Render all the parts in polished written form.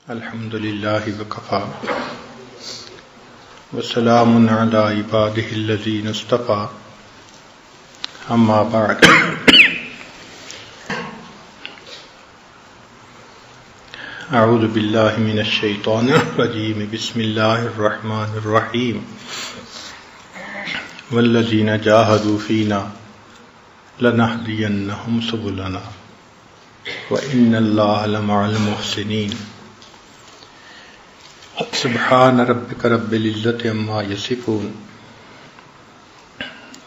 الحمد للہ وکفی وسلام علی عبادہ الذین اصطفی اما بعد اعوذ باللہ من الشیطان الرجیم بسم اللہ الرحمن الرحیم والذین جاہدوا فینا لنہدینہم سبلنا وإن اللہ لمع المحسنین سبحان ربک رب العزت عما یصفون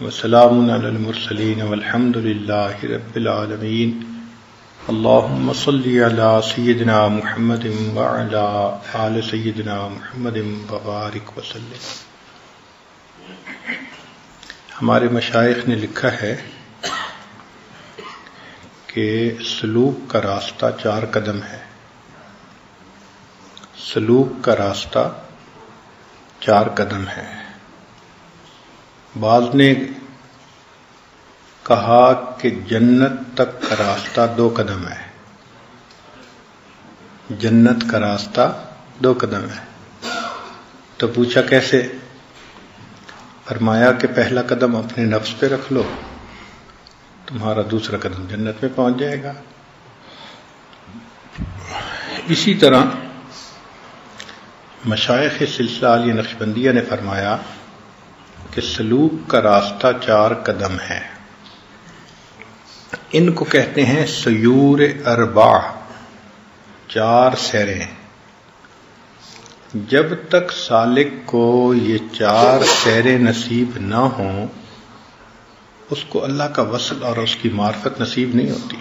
وسلام علی المرسلین والحمد للہ رب العالمین اللہم صلی علی سیدنا محمد وعلی آل سیدنا محمد وبارک وسلم۔ ہمارے مشائخ نے لکھا ہے کہ سلوک کا راستہ 4 قدم ہے۔ سلوک کا راستہ 4 قدم ہے۔ بعض نے کہا کہ جنت تک کا راستہ 2 قدم ہے۔ جنت کا راستہ 2 قدم ہے۔ تو پوچھا کیسے؟ فرمایا کہ پہلا قدم اپنے نفس پہ رکھ لو، تمہارا دوسرا قدم جنت میں پہنچ جائے گا۔ اسی طرح مشائخ سلسلہ عالیہ نقشبندیہ نے فرمایا کہ سلوک کا راستہ 4 قدم ہے۔ ان کو کہتے ہیں سیور اربع، 4 سیریں۔ جب تک سالک کو یہ 4 سیریں نصیب نہ ہوں اس کو اللہ کا وصل اور اس کی معرفت نصیب نہیں ہوتی۔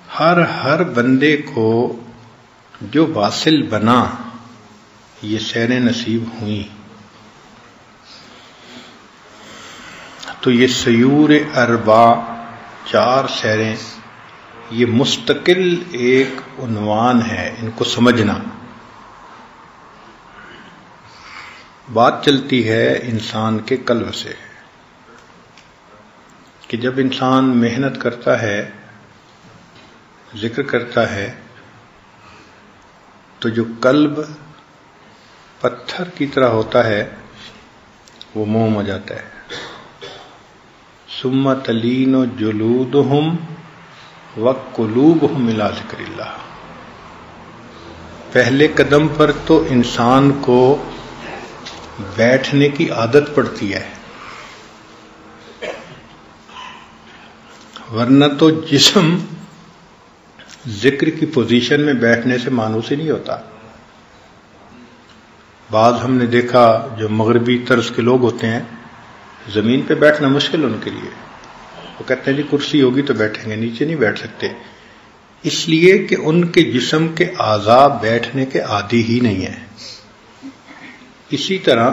ہر بندے کو جو واصل بنا یہ سیریں نصیب ہوئیں، تو یہ سیور اربع 4 سیریں یہ مستقل ایک عنوان ہے، ان کو سمجھنا۔ بات چلتی ہے انسان کے قلب سے کہ جب انسان محنت کرتا ہے، ذکر کرتا ہے، تو جو قلب پتھر کی طرح ہوتا ہے وہ موم ہو جاتا ہے۔ ثم تلین جلودہم وقلوبہم الی ذکر اللہ۔ پہلے قدم پر تو انسان کو بیٹھنے کی عادت پڑتی ہے، ورنہ تو جسم ذکر کی پوزیشن میں بیٹھنے سے مانوس ہی نہیں ہوتا۔ بعض ہم نے دیکھا جو مغربی طرز کے لوگ ہوتے ہیں، زمین پہ بیٹھنا مشکل ان کے لیے، وہ کہتے ہیں جی کرسی ہوگی تو بیٹھیں گے، نیچے نہیں بیٹھ سکتے، اس لیے کہ ان کے جسم کے اعضاء بیٹھنے کے عادی ہی نہیں ہیں۔ اسی طرح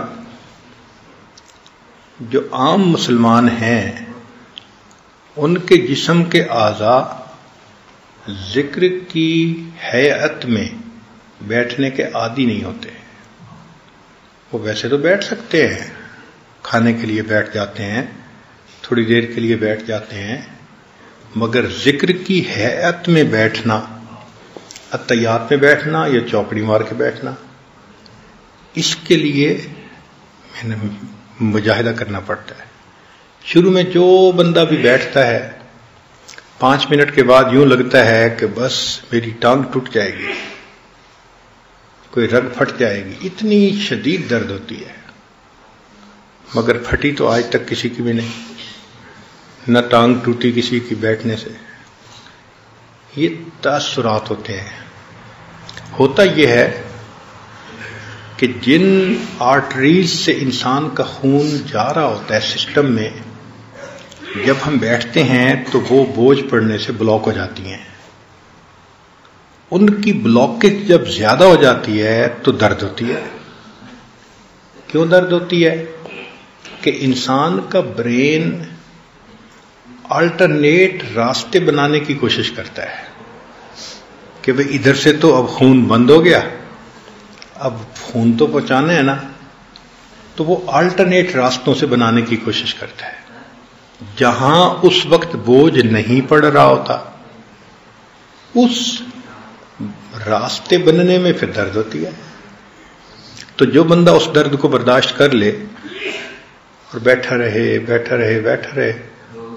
جو عام مسلمان ہیں ان کے جسم کے اعضاء ذکر کی ہیئت میں بیٹھنے کے عادی نہیں ہوتے۔ وہ ویسے تو بیٹھ سکتے ہیں، کھانے کے لیے بیٹھ جاتے ہیں، تھوڑی دیر کے لیے بیٹھ جاتے ہیں، مگر ذکر کی ہیئت میں بیٹھنا، اتحیات میں بیٹھنا یا چوپڑی مار کے بیٹھنا، اس کے لیے میں نے مجاہدہ کرنا پڑتا ہے۔ شروع میں جو بندہ بھی بیٹھتا ہے 5 منٹ کے بعد یوں لگتا ہے کہ بس میری ٹانگ ٹوٹ جائے گی، کوئی رگ پھٹ جائے گی، اتنی شدید درد ہوتی ہے، مگر پھٹی تو آج تک کسی کی بھی نہیں، نہ ٹانگ ٹوٹی کسی کی بیٹھنے سے۔ یہ تاثرات ہوتے ہیں۔ ہوتا یہ ہے کہ جن آرٹریز سے انسان کا خون جا رہا ہوتا ہے سسٹم میں، جب ہم بیٹھتے ہیں تو وہ بوجھ پڑنے سے بلاک ہو جاتی ہیں۔ ان کی بلاکیج جب زیادہ ہو جاتی ہے تو درد ہوتی ہے۔ کیوں درد ہوتی ہے؟ کہ انسان کا برین آلٹرنیٹ راستے بنانے کی کوشش کرتا ہے کہ بھئی ادھر سے تو اب خون بند ہو گیا، اب خون تو پہنچانا ہے نا، تو وہ آلٹرنیٹ راستوں سے بنانے کی کوشش کرتا ہے۔ جہاں اس وقت بوجھ نہیں پڑ رہا ہوتا اس راستے بننے میں پھر درد ہوتی ہے. تو جو بندہ اس درد کو برداشت کر لے اور بیٹھا رہے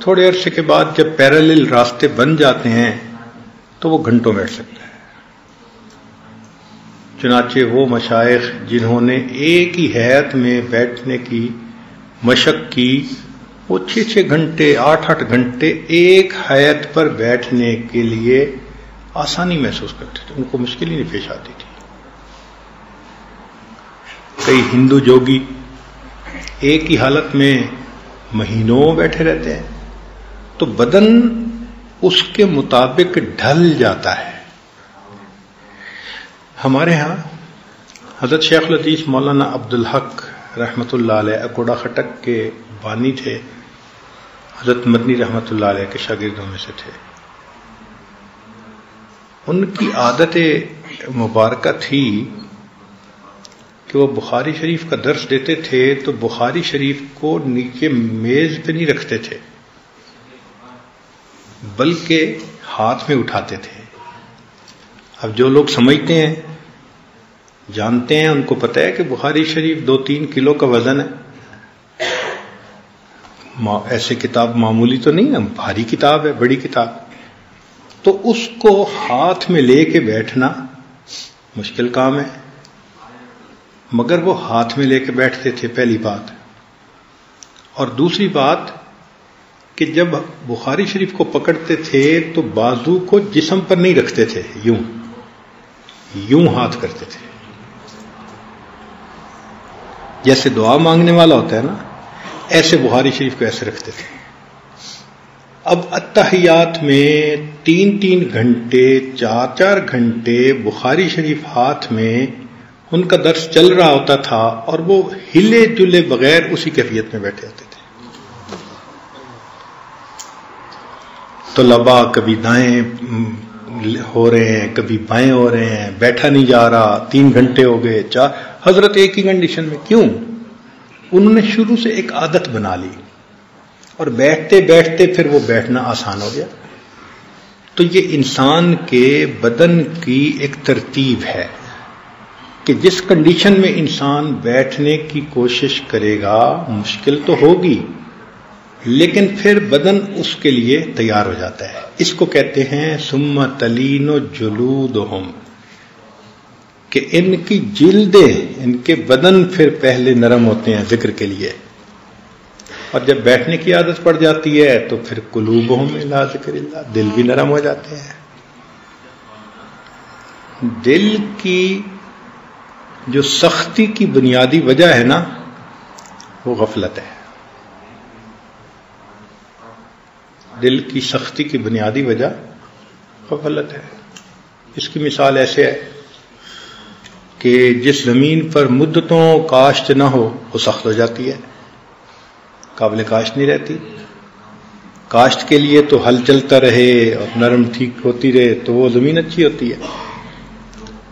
تھوڑے عرصے کے بعد جب پیرالل راستے بن جاتے ہیں تو وہ گھنٹوں بیٹھ سکتا ہے. چنانچہ وہ مشائخ جنہوں نے ایک ہی ہیئت میں بیٹھنے کی مشق کی وہ 6 گھنٹے 8 گھنٹے ایک ہیئت پر بیٹھنے کے لیے آسانی محسوس کرتے تھے. ان کو مشکل ہی نہیں پیش آتی تھی. کئی ہندو جوگی ایک ہی حالت میں مہینوں بیٹھے رہتے ہیں تو بدن اس کے مطابق ڈھل جاتا ہے. ہمارے ہاں حضرت شیخ الحدیث مولانا عبدالحق رحمۃ اللہ علیہ اکوڑا خٹک کے بانی تھے. حضرت مدنی رحمۃ اللہ علیہ کے شاگردوں میں سے تھے. ان کی عادت مبارکہ تھی کہ وہ بخاری شریف کا درس دیتے تھے تو بخاری شریف کو نیچے میز پہ نہیں رکھتے تھے بلکہ ہاتھ میں اٹھاتے تھے. اب جو لوگ سمجھتے ہیں جانتے ہیں ان کو پتہ ہے کہ بخاری شریف 2-3 کلو کا وزن ہے. ایسے کتاب معمولی تو نہیں ہے, بھاری کتاب ہے, بڑی کتاب. تو اس کو ہاتھ میں لے کے بیٹھنا مشکل کام ہے, مگر وہ ہاتھ میں لے کے بیٹھتے تھے پہلی بات. اور دوسری بات کہ جب بخاری شریف کو پکڑتے تھے تو بازو کو جسم پر نہیں رکھتے تھے, یوں ہاتھ کرتے تھے جیسے دعا مانگنے والا ہوتا ہے نا, ایسے بخاری شریف کو ایسے رکھتے تھے. اب اتحیات میں 3 گھنٹے 4 گھنٹے بخاری شریف ہاتھ میں ان کا درس چل رہا ہوتا تھا اور وہ ہلے جلے بغیر اسی کیفیت میں بیٹھے ہوتے تھے. طلباء کبھی دائیں ہو رہے ہیں کبھی بائیں ہو رہے ہیں, بیٹھا نہیں جا رہا, 3 گھنٹے ہو گئے 4. حضرت ایک ہی کنڈیشن میں. کیوں؟ انہوں نے شروع سے ایک عادت بنا لی اور بیٹھتے بیٹھتے پھر وہ بیٹھنا آسان ہو گیا. تو یہ انسان کے بدن کی ایک ترتیب ہے کہ جس کنڈیشن میں انسان بیٹھنے کی کوشش کرے گا مشکل تو ہوگی لیکن پھر بدن اس کے لیے تیار ہو جاتا ہے. اس کو کہتے ہیں ثم تلین جلودہم, کہ ان کی جلدیں ان کے بدن پھر پہلے نرم ہوتے ہیں ذکر کے لیے, اور جب بیٹھنے کی عادت پڑ جاتی ہے تو پھر قلوبہم الی ذکر اللہ, دل بھی نرم ہو جاتے ہیں. دل کی جو سختی کی بنیادی وجہ ہے نا وہ غفلت ہے. دل کی سختی کی بنیادی وجہ غفلت ہے. اس کی مثال ایسے ہے کہ جس زمین پر مدتوں کاشت نہ ہو وہ سخت ہو جاتی ہے, قابل کاشت نہیں رہتی. کاشت کے لیے تو ہل چلتا رہے اور نرم ٹھیک ہوتی رہے تو وہ زمین اچھی ہوتی ہے.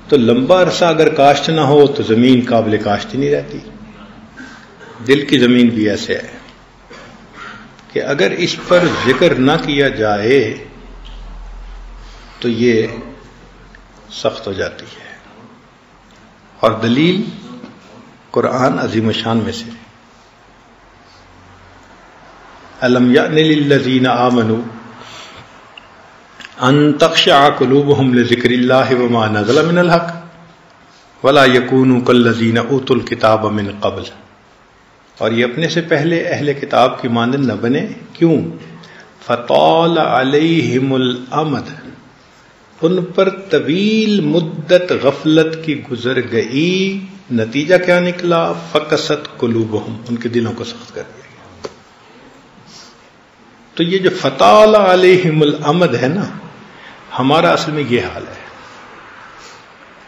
تو لمبا عرصہ اگر کاشت نہ ہو تو زمین قابل کاشت ہی نہیں رہتی. دل کی زمین بھی ایسے ہے کہ اگر اس پر ذکر نہ کیا جائے تو یہ سخت ہو جاتی ہے. اور دلیل قرآن عظیم الشان میں سے الم یأن للذین آمنوا ان تخشع قلوبهم لذکر اللہ وما نزل من الحق ولا یکونوا کالذین اوتوا الکتاب من قبل. اور یہ اپنے سے پہلے اہل کتاب کی مانند نہ بنے. کیوں؟ فطال علیہم الامد, ان پر طویل مدت غفلت کی گزر گئی. نتیجہ کیا نکلا؟ فقست قلوبہم, ان کے دلوں کو سخت کر دیا گیا. تو یہ جو فطال علیہم الامد ہے نا, ہمارا اصل میں یہ حال ہے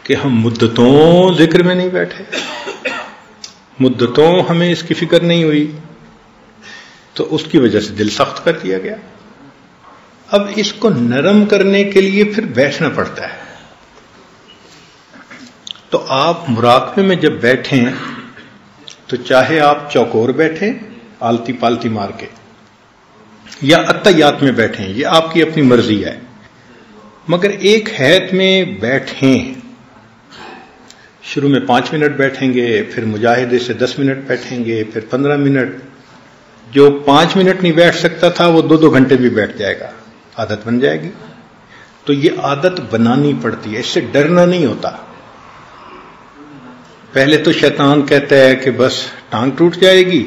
کہ ہم مدتوں ذکر میں نہیں بیٹھے, مدتوں ہمیں اس کی فکر نہیں ہوئی تو اس کی وجہ سے دل سخت کر دیا گیا. اب اس کو نرم کرنے کے لیے پھر بیٹھنا پڑتا ہے. تو آپ مراقبے میں جب بیٹھیں تو چاہے آپ چوکور بیٹھیں آلتی پالتی مار کے یا اتحیات میں بیٹھیں, یہ آپ کی اپنی مرضی ہے. مگر ایک حیت میں بیٹھیں، شروع میں 5 منٹ بیٹھیں گے، پھر مجاہدے سے 10 منٹ بیٹھیں گے، پھر 15 منٹ. جو 5 منٹ نہیں بیٹھ سکتا تھا وہ 2 گھنٹے بھی بیٹھ جائے گا، عادت بن جائے گی. تو یہ عادت بنانی پڑتی ہے، اس سے ڈرنا نہیں ہوتا. پہلے تو شیطان کہتا ہے کہ بس ٹانگ ٹوٹ جائے گی،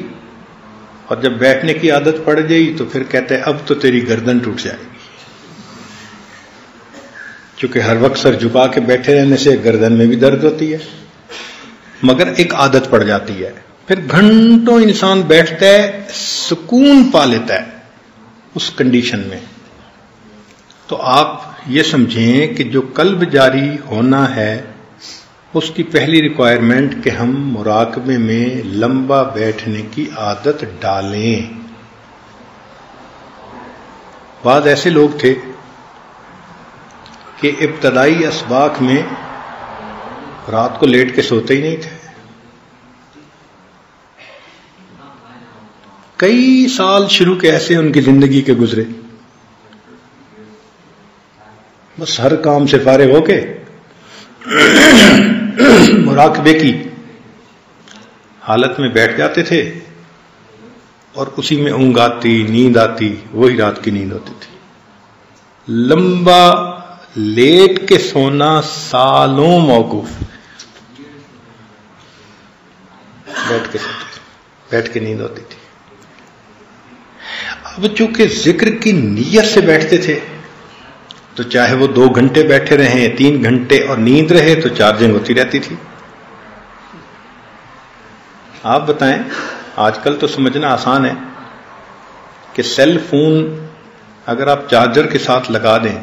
اور جب بیٹھنے کی عادت پڑ گئی تو پھر کہتا ہے اب تو تیری گردن ٹوٹ جائے گی. چونکہ ہر وقت سر جھکا کے بیٹھے رہنے سے گردن میں بھی درد ہوتی ہے، مگر ایک عادت پڑ جاتی ہے. پھر گھنٹوں انسان بیٹھتا ہے، سکون پا لیتا ہے اس کنڈیشن میں. تو آپ یہ سمجھیں کہ جو قلب جاری ہونا ہے اس کی پہلی ریکوائرمنٹ کہ ہم مراقبے میں لمبا بیٹھنے کی عادت ڈالیں. بعض ایسے لوگ تھے کہ ابتدائی اسباق میں رات کو لیٹ کے سوتے ہی نہیں تھے. کئی سال شروع کے ایسے ان کی زندگی کے گزرے، بس ہر کام سے فارغ ہو کے مراقبے کی حالت میں بیٹھ جاتے تھے، اور اسی میں اونگ آتی، نیند آتی، وہی رات کی نیند ہوتی تھی. لمبا لیٹ کے سونا سالوں موقوف، بیٹھ کے سوتے تھے، بیٹھ کے نیند ہوتی تھی. اب چونکہ ذکر کی نیت سے بیٹھتے تھے تو چاہے وہ 2 گھنٹے بیٹھے رہیں، 3 گھنٹے، اور نیند رہے تو چارجنگ ہوتی رہتی تھی. آپ بتائیں، آج کل تو سمجھنا آسان ہے کہ سیل فون اگر آپ چارجر کے ساتھ لگا دیں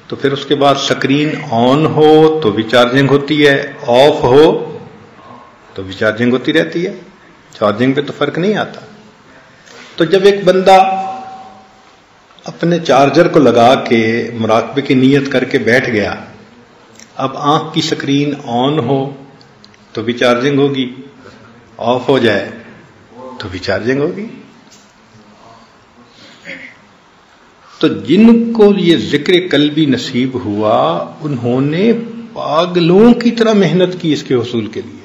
تو پھر اس کے بعد سکرین آن ہو تو بھی چارجنگ ہوتی ہے، آف ہو تو بھی چارجنگ ہوتی رہتی ہے. چارجنگ پہ تو فرق نہیں آتا. تو جب ایک بندہ اپنے چارجر کو لگا کے مراقبے کی نیت کر کے بیٹھ گیا، اب آنکھ کی سکرین آن ہو تو بھی چارجنگ ہوگی، آف ہو جائے تو بھی چارجنگ ہوگی. تو جن کو یہ ذکر قلبی نصیب ہوا انہوں نے پاگلوں کی طرح محنت کی اس کے حصول کے لیے.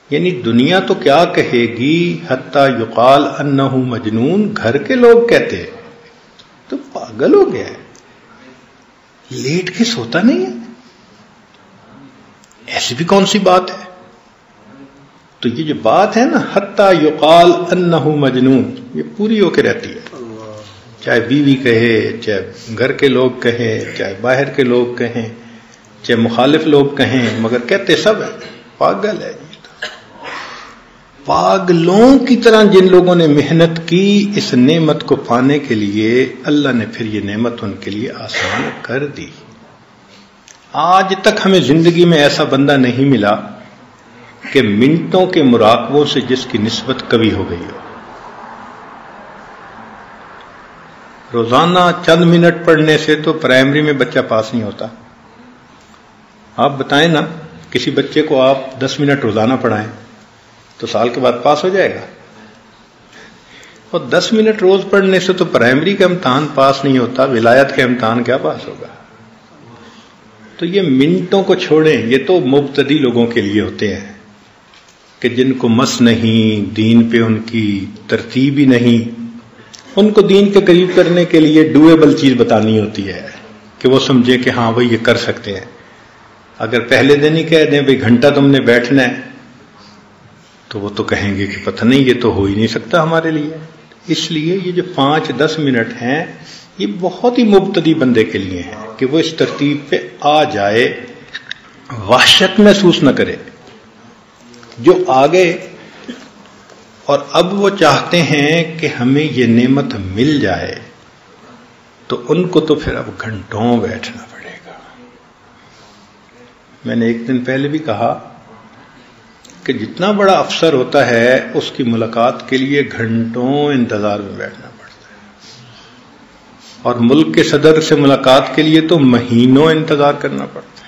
یعنی دنیا تو کیا کہے گی، حتی یقال انہ مجنون، گھر کے لوگ کہتے تو پاگل ہو گیا ہے، لیٹ کے سوتا نہیں ہے، ایسی بھی کون سی بات ہے. تو یہ جو بات ہے نا حتی یقال انہ مجنون، یہ پوری ہو کے رہتی ہے، چاہے بیوی کہے، چاہے گھر کے لوگ کہیں، چاہے باہر کے لوگ کہیں، چاہے مخالف لوگ کہیں، مگر کہتے سب ہے پاگل ہے. پاگلوں کی طرح جن لوگوں نے محنت کی اس نعمت کو پانے کے لیے، اللہ نے پھر یہ نعمت ان کے لیے آسان کر دی. آج تک ہمیں زندگی میں ایسا بندہ نہیں ملا کہ منٹوں کے مراقبوں سے جس کی نسبت کبھی ہو گئی ہو. روزانہ چند منٹ پڑھنے سے تو پرائمری میں بچہ پاس نہیں ہوتا. آپ بتائیں نا، کسی بچے کو آپ 10 منٹ روزانہ پڑھائیں تو سال کے بعد پاس ہو جائے گا. اور 10 منٹ روز پڑھنے سے تو پرائمری کا امتحان پاس نہیں ہوتا، ولایت کا امتحان کیا پاس ہوگا. تو یہ منٹوں کو چھوڑیں، یہ تو مبتدی لوگوں کے لیے ہوتے ہیں کہ جن کو مس نہیں، دین پہ ان کی ترتیب ہی نہیں. ان کو دین کے قریب کرنے کے لیے ڈویبل چیز بتانی ہوتی ہے کہ وہ سمجھے کہ ہاں بھائی یہ کر سکتے ہیں. اگر پہلے دن ہی کہہ دیں بھائی گھنٹہ تم نے بیٹھنا ہے تو وہ تو کہیں گے کہ پتہ نہیں، یہ تو ہو ہی نہیں سکتا ہمارے لیے. اس لیے یہ جو 5-10 منٹ ہیں یہ بہت ہی مبتدی بندے کے لیے ہیں کہ وہ اس ترتیب پہ آ جائے، وحشت محسوس نہ کرے. جو آگے اور اب وہ چاہتے ہیں کہ ہمیں یہ نعمت مل جائے تو ان کو تو پھر اب گھنٹوں بیٹھنا پڑے گا. میں نے ایک دن پہلے بھی کہا کہ جتنا بڑا افسر ہوتا ہے اس کی ملاقات کے لیے گھنٹوں انتظار میں بیٹھنا پڑتا ہے، اور ملک کے صدر سے ملاقات کے لیے تو مہینوں انتظار کرنا پڑتا ہے.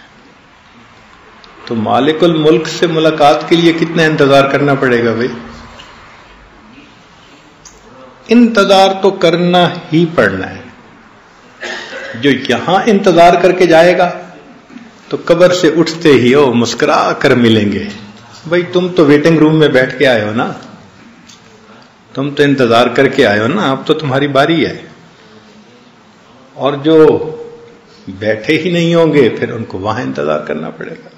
تو مالک الملک سے ملاقات کے لیے کتنا انتظار کرنا پڑے گا بھائی؟ انتظار تو کرنا ہی پڑنا ہے. جو یہاں انتظار کر کے جائے گا تو قبر سے اٹھتے ہی مسکرا کر ملیں گے. بھائی تم تو ویٹنگ روم میں بیٹھ کے آئے ہو نا, تم تو انتظار کر کے آئے ہو نا, اب تو تمہاری باری ہے. اور جو بیٹھے ہی نہیں ہوں گے پھر ان کو وہاں انتظار کرنا پڑے گا.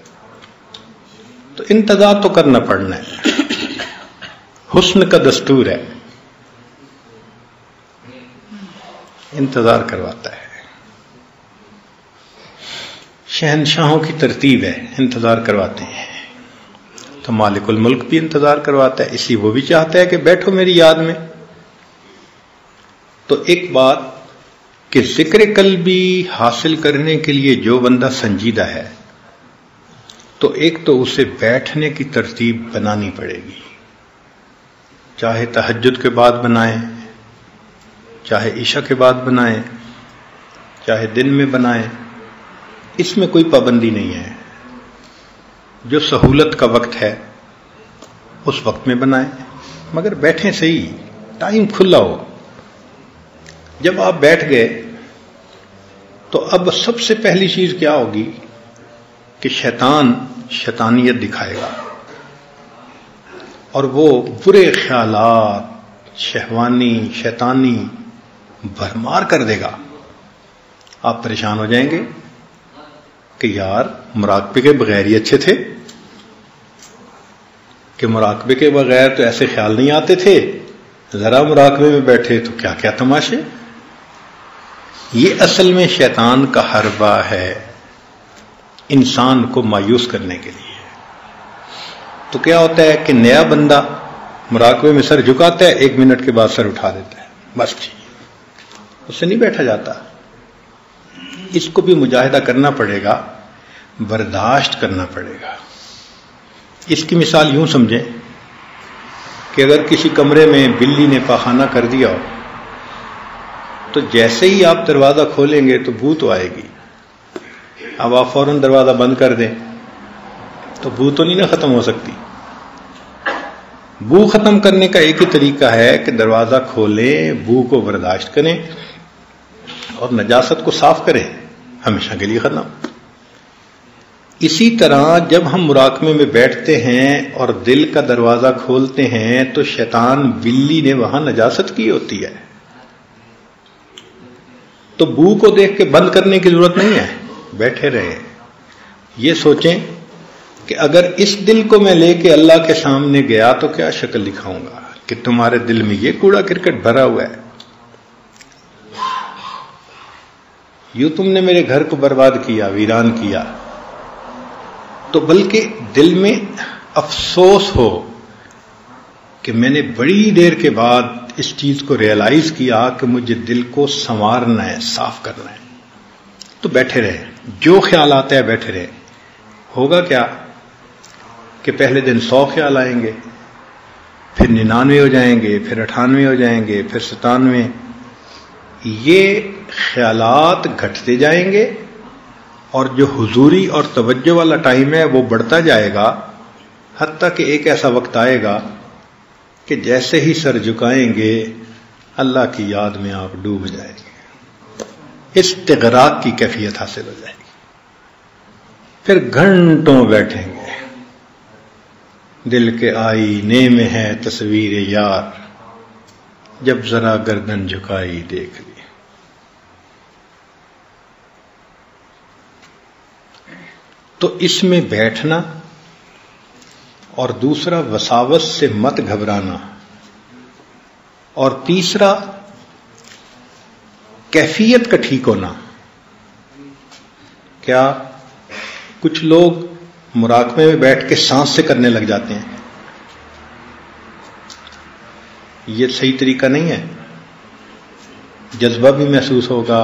تو انتظار تو کرنا پڑنا ہے, حسن کا دستور ہے, انتظار کرواتا ہے. شہنشاہوں کی ترتیب ہے, انتظار کرواتے ہیں. تو مالک الملک بھی انتظار کرواتا ہے, اسی وہ بھی چاہتا ہے کہ بیٹھو میری یاد میں. تو ایک بات کہ ذکر قلبی حاصل کرنے کے لیے جو بندہ سنجیدہ ہے تو ایک تو اسے بیٹھنے کی ترتیب بنانی پڑے گی, چاہے تہجد کے بعد بنائیں, چاہے عشاء کے بعد بنائیں, چاہے دن میں بنائیں, اس میں کوئی پابندی نہیں ہے. جو سہولت کا وقت ہے اس وقت میں بنائیں, مگر بیٹھیں صحیح, ٹائم کھلا ہو. جب آپ بیٹھ گئے تو اب سب سے پہلی چیز کیا ہوگی کہ شیطان شیطانیت دکھائے گا اور وہ برے خیالات شہوانی شیطانی بھرمار کر دے گا. آپ پریشان ہو جائیں گے کہ یار مراقبے کے بغیر ہی اچھے تھے, کہ مراقبے کے بغیر تو ایسے خیال نہیں آتے تھے, ذرا مراقبے میں بیٹھے تو کیا کیا تماشے. یہ اصل میں شیطان کا حربہ ہے انسان کو مایوس کرنے کے لیے. تو کیا ہوتا ہے کہ نیا بندہ مراقبے میں سر جھکاتا ہے, 1 منٹ کے بعد سر اٹھا دیتا ہے, بس ٹھیک, اس سے نہیں بیٹھا جاتا. اس کو بھی مجاہدہ کرنا پڑے گا, برداشت کرنا پڑے گا. اس کی مثال یوں سمجھیں کہ اگر کسی کمرے میں بلی نے پاخانہ کر دیا ہو تو جیسے ہی آپ دروازہ کھولیں گے تو بو تو آئے گی. اب آپ فوراً دروازہ بند کر دیں تو بو تو نہیں نہ ختم ہو سکتی. بو ختم کرنے کا ایک ہی طریقہ ہے کہ دروازہ کھولیں, بو کو برداشت کریں اور نجاست کو صاف کریں, ہمیشہ کے لیے ختم. اسی طرح جب ہم مراقبے میں بیٹھتے ہیں اور دل کا دروازہ کھولتے ہیں تو شیطان بلی نے وہاں نجاست کی ہوتی ہے, تو بو کو دیکھ کے بند کرنے کی ضرورت نہیں ہے, بیٹھے رہیں. یہ سوچیں کہ اگر اس دل کو میں لے کے اللہ کے سامنے گیا تو کیا شکل دکھاؤں گا کہ تمہارے دل میں یہ کوڑا کرکٹ بھرا ہوا ہے, یوں تم نے میرے گھر کو برباد کیا, ویران کیا. تو بلکہ دل میں افسوس ہو کہ میں نے بڑی دیر کے بعد اس چیز کو ریئلائز کیا کہ مجھے دل کو سنوارنا ہے, صاف کرنا ہے. تو بیٹھے رہے, جو خیال آتا ہے بیٹھے رہے. ہوگا کیا کہ پہلے دن 100 خیال آئیں گے, پھر 99 ہو جائیں گے, پھر 98 ہو جائیں گے, پھر 97. یہ خیالات گھٹتے جائیں گے اور جو حضوری اور توجہ والا ٹائم ہے وہ بڑھتا جائے گا, حتیٰ کہ ایک ایسا وقت آئے گا کہ جیسے ہی سر جھکائیں گے اللہ کی یاد میں آپ ڈوب جائیں گے, استغراق کی کیفیت حاصل ہو جائے گی. پھر گھنٹوں بیٹھیں گے, دل کے آئینے میں ہے تصویر یار, جب ذرا گردن جھکائی دیکھ لی. تو اس میں بیٹھنا اور دوسرا وساوس سے مت گھبرانا, اور تیسرا کیفیت کا ٹھیک ہونا. کیا کچھ لوگ مراقبے میں بیٹھ کے سانس سے کرنے لگ جاتے ہیں, یہ صحیح طریقہ نہیں ہے. جذبہ بھی محسوس ہوگا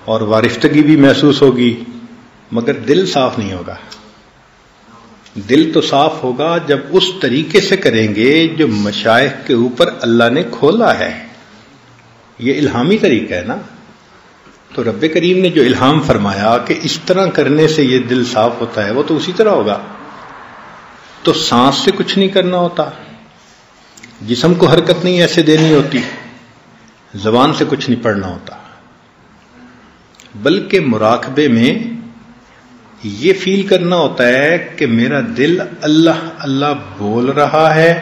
اور وارفتگی بھی محسوس ہوگی, مگر دل صاف نہیں ہوگا. دل تو صاف ہوگا جب اس طریقے سے کریں گے جو مشائخ کے اوپر اللہ نے کھولا ہے. یہ الہامی طریقہ ہے نا, تو رب کریم نے جو الہام فرمایا کہ اس طرح کرنے سے یہ دل صاف ہوتا ہے وہ تو اسی طرح ہوگا. تو سانس سے کچھ نہیں کرنا ہوتا, جسم کو حرکت نہیں ایسے دینی ہوتی, زبان سے کچھ نہیں پڑھنا ہوتا، بلکہ مراقبے میں یہ فیل کرنا ہوتا ہے کہ میرا دل اللہ اللہ بول رہا ہے،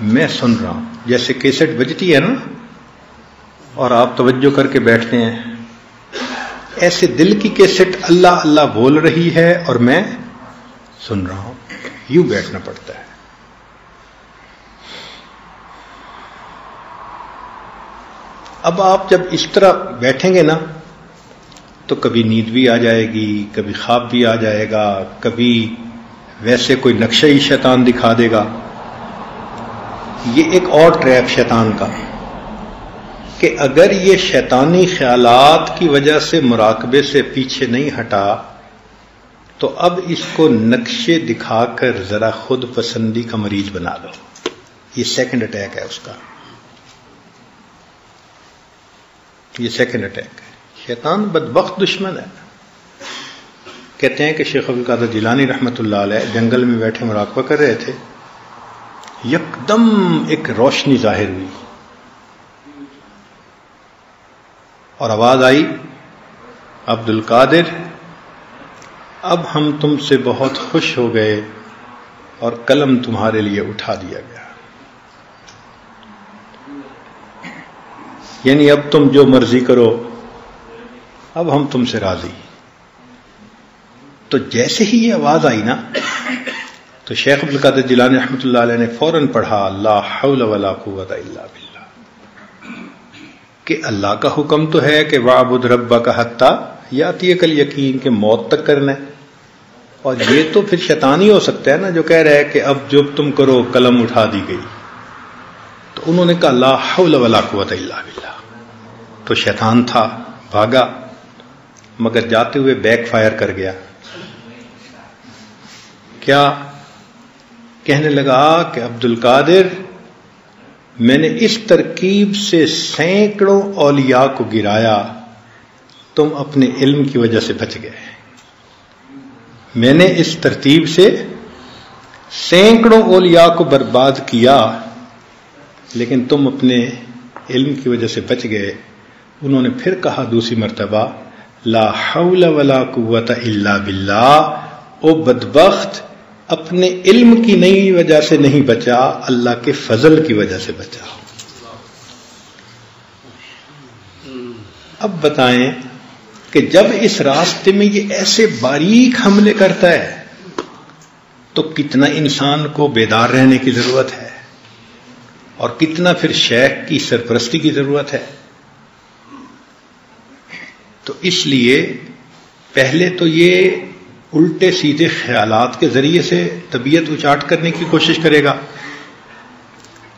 میں سن رہا ہوں. جیسے کیسٹ بجتی ہے نا اور آپ توجہ کر کے بیٹھتے ہیں، ایسے دل کی کیسٹ اللہ اللہ بول رہی ہے اور میں سن رہا ہوں. یوں بیٹھنا پڑتا ہے. اب آپ جب اس طرح بیٹھیں گے نا تو کبھی نیند بھی آ جائے گی، کبھی خواب بھی آ جائے گا، کبھی ویسے کوئی نقشہ ہی شیطان دکھا دے گا. یہ ایک اور ٹریپ شیطان کا کہ اگر یہ شیطانی خیالات کی وجہ سے مراقبے سے پیچھے نہیں ہٹا تو اب اس کو نقشے دکھا کر ذرا خود پسندی کا مریض بنا لو. یہ سیکنڈ اٹیک ہے اس کا، یہ سیکنڈ اٹیک ہے. شیطان بدبخت دشمن ہے. کہتے ہیں کہ شیخ عبد القادر جیلانی رحمۃ اللہ علیہ جنگل میں بیٹھے مراقبہ کر رہے تھے، یکدم ایک روشنی ظاہر ہوئی اور آواز آئی، عبد القادر اب ہم تم سے بہت خوش ہو گئے اور قلم تمہارے لیے اٹھا دیا گیا. یعنی اب تم جو مرضی کرو، اب ہم تم سے راضی. تو جیسے ہی یہ آواز آئی نا تو شیخ عبد القادر جیلانی رحمۃ اللہ علیہ نے فوراً پڑھا لا حول ولا قوت الا باللہ، کہ اللہ کا حکم تو ہے کہ وَاعْبُدْ رَبَّكَ حَتَّى يَأْتِيَكَ الْيَقِينُ کہ موت تک کرنا ہے. اور یہ تو پھر شیطان ہی ہو سکتا ہے نا جو کہہ رہا ہے کہ اب جو تم کرو قلم اٹھا دی گئی. تو انہوں نے کہا لا حول ولا قوت الا باللہ. تو شیطان تھا، بھاگا، مگر جاتے ہوئے بیک فائر کر گیا. کیا کہنے لگا کہ عبد القادر میں نے اس ترکیب سے سینکڑوں اولیاء کو گرایا، تم اپنے علم کی وجہ سے بچ گئے. میں نے اس ترتیب سے سینکڑوں اولیاء کو برباد کیا لیکن تم اپنے علم کی وجہ سے بچ گئے. انہوں نے پھر کہا دوسری مرتبہ لا حول ولا قوت الا باللہ. او بدبخت، اپنے علم کی نئی وجہ سے نہیں بچا، اللہ کے فضل کی وجہ سے بچا. اب بتائیں کہ جب اس راستے میں یہ ایسے باریک حملے کرتا ہے تو کتنا انسان کو بیدار رہنے کی ضرورت ہے اور کتنا پھر شیخ کی سرپرستی کی ضرورت ہے. تو اس لیے پہلے تو یہ الٹے سیدھے خیالات کے ذریعے سے طبیعت اچاٹ کرنے کی کوشش کرے گا،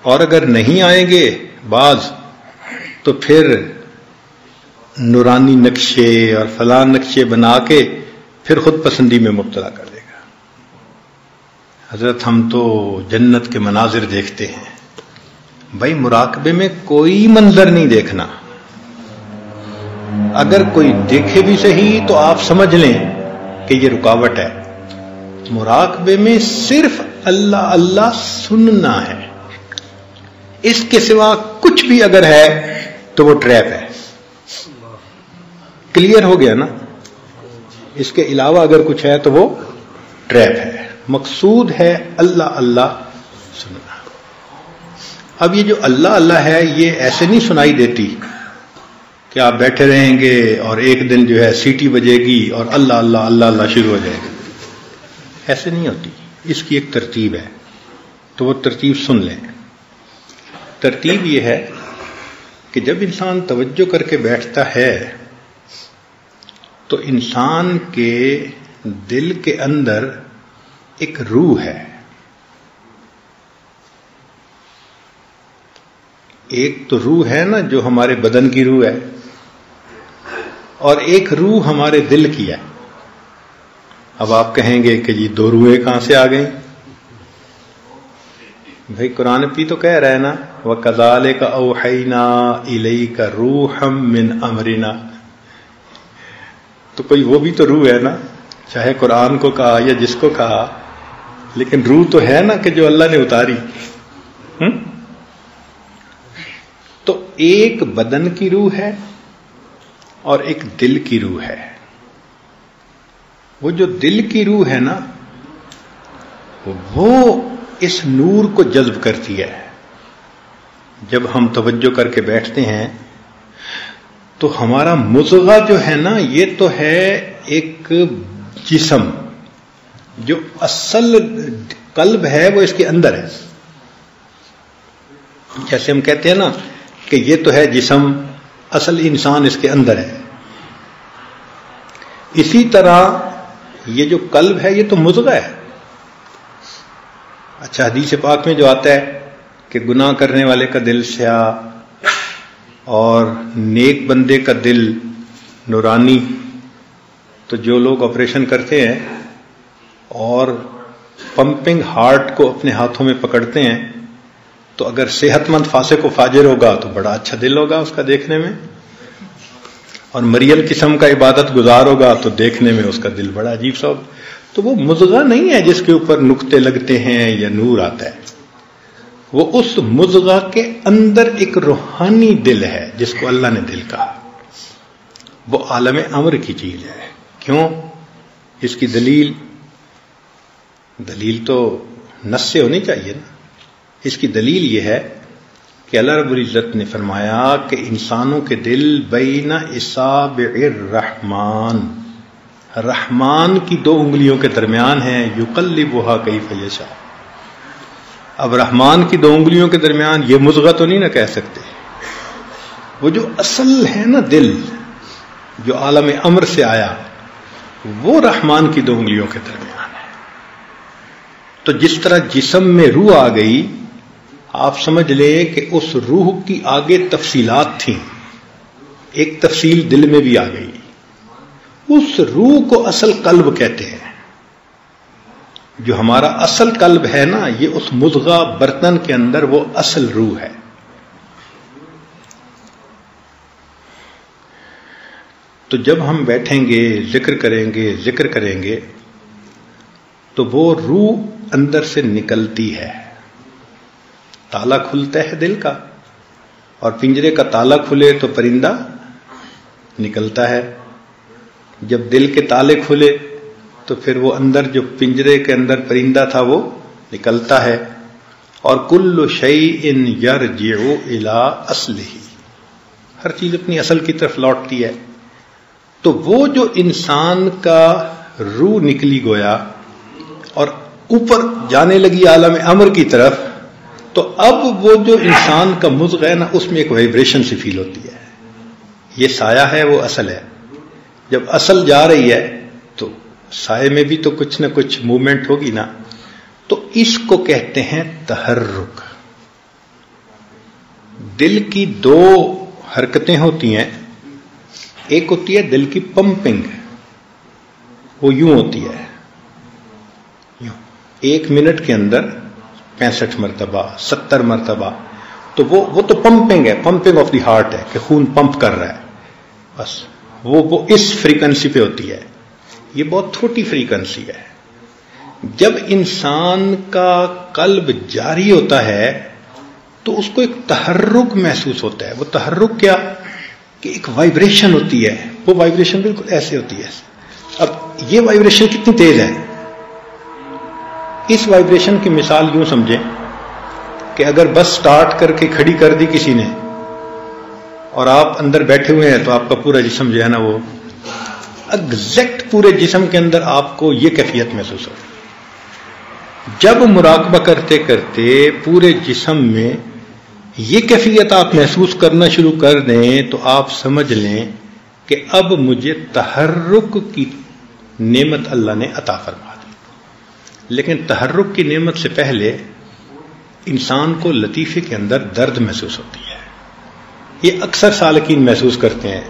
اور اگر نہیں آئیں گے بعض تو پھر نورانی نقشے اور فلاں نقشے بنا کے پھر خود پسندی میں مبتلا کر دے گا. حضرت ہم تو جنت کے مناظر دیکھتے ہیں. بھائی مراقبے میں کوئی منظر نہیں دیکھنا، اگر کوئی دیکھے بھی صحیح تو آپ سمجھ لیں کہ یہ رکاوٹ ہے. مراقبے میں صرف اللہ اللہ سننا ہے، اس کے سوا کچھ بھی اگر ہے تو وہ ٹریپ ہے. کلیئر ہو گیا نا؟ اس کے علاوہ اگر کچھ ہے تو وہ ٹریپ ہے. مقصود ہے اللہ اللہ سننا. اب یہ جو اللہ اللہ ہے یہ ایسے نہیں سنائی دیتی کہ آپ بیٹھے رہیں گے اور ایک دن جو ہے سیٹی بجے گی اور اللہ اللہ اللہ اللہ شروع ہو جائے گا. ایسے نہیں ہوتی. اس کی ایک ترتیب ہے، تو وہ ترتیب سن لیں. ترتیب یہ ہے کہ جب انسان توجہ کر کے بیٹھتا ہے تو انسان کے دل کے اندر ایک روح ہے. ایک تو روح ہے نا جو ہمارے بدن کی روح ہے، اور ایک روح ہمارے دل کی ہے. اب آپ کہیں گے کہ جی دو روحیں کہاں سے آ گئیں؟ بھائی قرآن بھی تو کہہ رہا ہے نا وَكَذَلِكَ أَوْحَيْنَا إِلَيْكَ رُوحًا مِّنْ أَمْرِنَا. تو کوئی وہ بھی تو روح ہے نا، چاہے قرآن کو کہا یا جس کو کہا، لیکن روح تو ہے نا کہ جو اللہ نے اتاری. تو ایک بدن کی روح ہے اور ایک دل کی روح ہے. وہ جو دل کی روح ہے نا وہ اس نور کو جذب کرتی ہے. جب ہم توجہ کر کے بیٹھتے ہیں تو ہمارا مضغہ جو ہے نا یہ تو ہے ایک جسم، جو اصل قلب ہے وہ اس کے اندر ہے. جیسے ہم کہتے ہیں نا کہ یہ تو ہے جسم، اصل انسان اس کے اندر ہے. اسی طرح یہ جو قلب ہے یہ تو مضغہ ہے. اچھا، حدیث پاک میں جو آتا ہے کہ گناہ کرنے والے کا دل سیاہ اور نیک بندے کا دل نورانی. تو جو لوگ آپریشن کرتے ہیں اور پمپنگ ہارٹ کو اپنے ہاتھوں میں پکڑتے ہیں تو اگر صحت مند فاسق و فاجر ہوگا تو بڑا اچھا دل ہوگا اس کا دیکھنے میں، اور مریل قسم کا عبادت گزار ہوگا تو دیکھنے میں اس کا دل بڑا عجیب سا ہوگا. تو وہ مضغہ نہیں ہے جس کے اوپر نقطے لگتے ہیں یا نور آتا ہے. وہ اس مضغہ کے اندر ایک روحانی دل ہے جس کو اللہ نے دل کہا. وہ عالم امر کی چیز ہے. کیوں؟ اس کی دلیل تو نص سے ہونی چاہیے نا. اس کی دلیل یہ ہے کہ اللہ رب العزت نے فرمایا کہ انسانوں کے دل بین اصابع الرحمن، رحمان کی 2 انگلیوں کے درمیان ہیں. یقلبها کیف یشاء. اب رحمان کی 2 انگلیوں کے درمیان یہ مضغہ تو نہیں نہ کہہ سکتے. وہ جو اصل ہے نا دل جو عالم امر سے آیا وہ رحمان کی 2 انگلیوں کے درمیان ہے. تو جس طرح جسم میں روح آ گئی، آپ سمجھ لیں کہ اس روح کی آگے تفصیلات تھیں. ایک تفصیل دل میں بھی آ گئی. اس روح کو اصل قلب کہتے ہیں. جو ہمارا اصل قلب ہے نا یہ اس مضغہ برتن کے اندر وہ اصل روح ہے. تو جب ہم بیٹھیں گے ذکر کریں گے تو وہ روح اندر سے نکلتی ہے. تالا کھلتا ہے دل کا، اور پنجرے کا تالا کھلے تو پرندہ نکلتا ہے. جب دل کے تالے کھلے تو پھر وہ اندر جو پنجرے کے اندر پرندہ تھا وہ نکلتا ہے. اور کل شیء یرجع الی اصلہ، ہر چیز اپنی اصل کی طرف لوٹتی ہے. تو وہ جو انسان کا روح نکلی گویا اور اوپر جانے لگی عالم امر کی طرف، تو اب وہ جو انسان کا مضغہ ہے نا اس میں ایک وائبریشن سی فیل ہوتی ہے. یہ سایہ ہے، وہ اصل ہے. جب اصل جا رہی ہے تو سائے میں بھی تو کچھ نہ کچھ موومنٹ ہوگی نا. تو اس کو کہتے ہیں تحرک. دل کی 2 حرکتیں ہوتی ہیں. ایک ہوتی ہے دل کی پمپنگ، وہ یوں ہوتی ہے، یوں 1 منٹ کے اندر 65 مرتبہ 70 مرتبہ. تو وہ تو پمپنگ ہے، پمپنگ آف دی ہارٹ ہے کہ خون پمپ کر رہا ہے. بس وہ اس فریکوینسی پہ ہوتی ہے. یہ بہت چھوٹی فریکوینسی ہے. جب انسان کا قلب جاری ہوتا ہے تو اس کو ایک تحرک محسوس ہوتا ہے. وہ تحرک کیا کہ ایک وائبریشن ہوتی ہے. وہ وائبریشن بالکل ایسے ہوتی ہے. اب یہ وائبریشن کتنی تیز ہے؟ اس وائبریشن کی مثال یوں سمجھیں کہ اگر بس سٹارٹ کر کے کھڑی کر دی کسی نے اور آپ اندر بیٹھے ہوئے ہیں تو آپ کا پورا جسم جو ہے نا وہ ایگزیکٹ پورے جسم کے اندر آپ کو یہ کیفیت محسوس ہو. جب مراقبہ کرتے کرتے پورے جسم میں یہ کیفیت آپ محسوس کرنا شروع کر دیں تو آپ سمجھ لیں کہ اب مجھے تحرک کی نعمت اللہ نے عطا فرما دی. لیکن تحرک کی نعمت سے پہلے انسان کو لطیفے کے اندر درد محسوس ہوتی ہے. یہ اکثر سالکین محسوس کرتے ہیں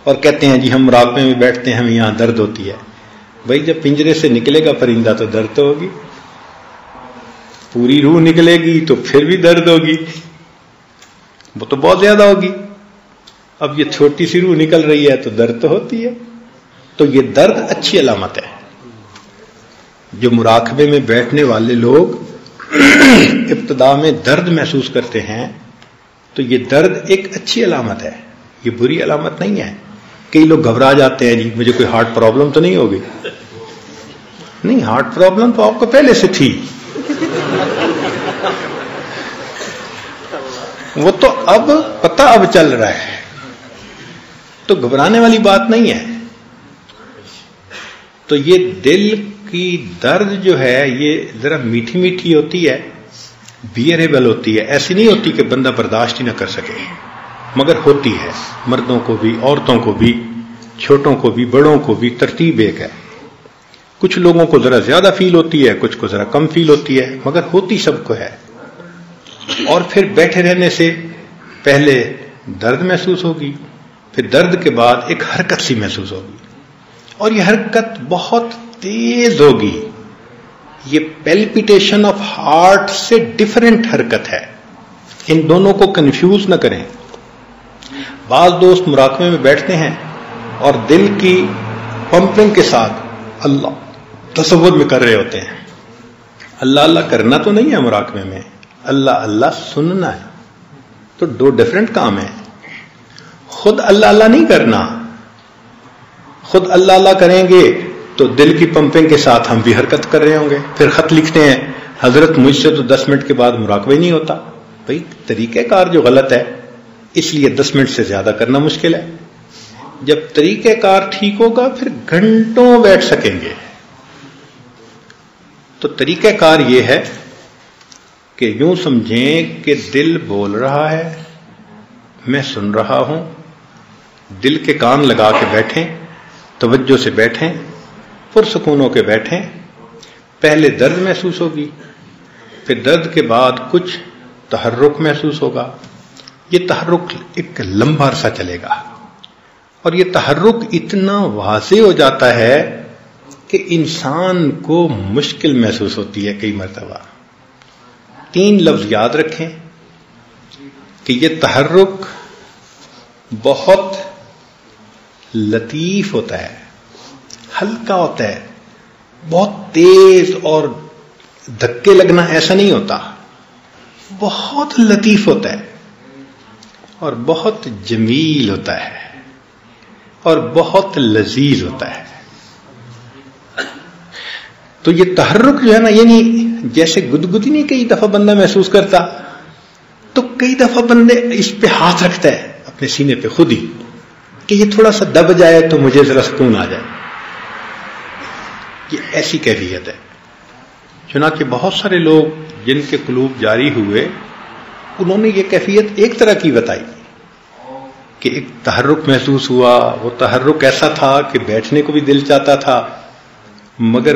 اور کہتے ہیں جی ہم مراقبے میں بیٹھتے ہیں ہمیں یہاں درد ہوتی ہے. بھائی جب پنجرے سے نکلے گا پرندہ تو درد تو ہوگی، پوری روح نکلے گی تو پھر بھی درد ہوگی، وہ تو بہت زیادہ ہوگی. اب یہ چھوٹی سی روح نکل رہی ہے تو درد تو ہوتی ہے. تو یہ درد اچھی علامت ہے. جو مراقبے میں بیٹھنے والے لوگ ابتدا میں درد محسوس کرتے ہیں تو یہ درد ایک اچھی علامت ہے، یہ بری علامت نہیں ہے. کئی لوگ گھبرا جاتے ہیں، جی مجھے کوئی ہارٹ پرابلم تو نہیں ہوگی. نہیں، ہارٹ پرابلم تو آپ کو پہلے سے تھی، وہ تو اب پتہ اب چل رہا ہے، تو گھبرانے والی بات نہیں ہے. تو یہ دل کی درد جو ہے یہ ذرا میٹھی میٹھی ہوتی ہے، بیئریبل ہوتی ہے، ایسی نہیں ہوتی کہ بندہ برداشت ہی نہ کر سکے، مگر ہوتی ہے. مردوں کو بھی، عورتوں کو بھی، چھوٹوں کو بھی، بڑوں کو بھی، ترتیب ایک ہے. کچھ لوگوں کو ذرا زیادہ فیل ہوتی ہے، کچھ کو ذرا کم فیل ہوتی ہے، مگر ہوتی سب کو ہے. اور پھر بیٹھے رہنے سے پہلے درد محسوس ہوگی، پھر درد کے بعد ایک حرکت سی محسوس ہوگی، اور یہ حرکت بہت تیز ہوگی. یہ پیلپیٹیشن آف ہارٹ سے ڈیفرنٹ حرکت ہے، ان دونوں کو کنفیوز نہ کریں. بعض دوست مراقبے میں بیٹھتے ہیں اور دل کی پمپنگ کے ساتھ اللہ تصور میں کر رہے ہوتے ہیں. اللہ اللہ کرنا تو نہیں ہے مراقبے میں، اللہ اللہ سننا ہے. تو دو ڈیفرنٹ کام ہیں. خود اللہ اللہ نہیں کرنا، خود اللہ اللہ کریں گے تو دل کی پمپنگ کے ساتھ ہم بھی حرکت کر رہے ہوں گے. پھر خط لکھتے ہیں حضرت مجھ سے تو 10 منٹ کے بعد مراقبہ ہی نہیں ہوتا. بھائی طریقہ کار جو غلط ہے اس لیے 10 منٹ سے زیادہ کرنا مشکل ہے. جب طریقہ کار ٹھیک ہوگا پھر گھنٹوں بیٹھ سکیں گے. تو طریقہ کار یہ ہے کہ یوں سمجھیں کہ دل بول رہا ہے، میں سن رہا ہوں. دل کے کان لگا کے بیٹھیں، توجہ سے بیٹھیں، پرسکون ہو کے بیٹھیں. پہلے درد محسوس ہوگی، پھر درد کے بعد کچھ تحرک محسوس ہوگا. یہ تحرک ایک لمبا عرصہ چلے گا، اور یہ تحرک اتنا واضح ہو جاتا ہے کہ انسان کو مشکل محسوس ہوتی ہے. کئی مرتبہ 3 لفظ یاد رکھیں کہ یہ تحرک بہت لطیف ہوتا ہے، ہلکا ہوتا ہے، بہت تیز اور دھکے لگنا ایسا نہیں ہوتا، بہت لطیف ہوتا ہے اور بہت جمیل ہوتا ہے اور بہت لذیذ ہوتا ہے. تو یہ تحرک جو ہے نا، یعنی جیسے گدگدی نہیں کئی دفعہ بندہ محسوس کرتا، تو کئی دفعہ بندے اس پہ ہاتھ رکھتا ہے اپنے سینے پہ خود ہی کہ یہ تھوڑا سا دب جائے تو مجھے ذرا سکون آ جائے. یہ ایسی کیفیت ہے. چنانچہ بہت سارے لوگ جن کے قلوب جاری ہوئے انہوں نے یہ کیفیت ایک طرح کی بتائی کہ ایک تحرک محسوس ہوا. وہ تحرک ایسا تھا کہ بیٹھنے کو بھی دل چاہتا تھا مگر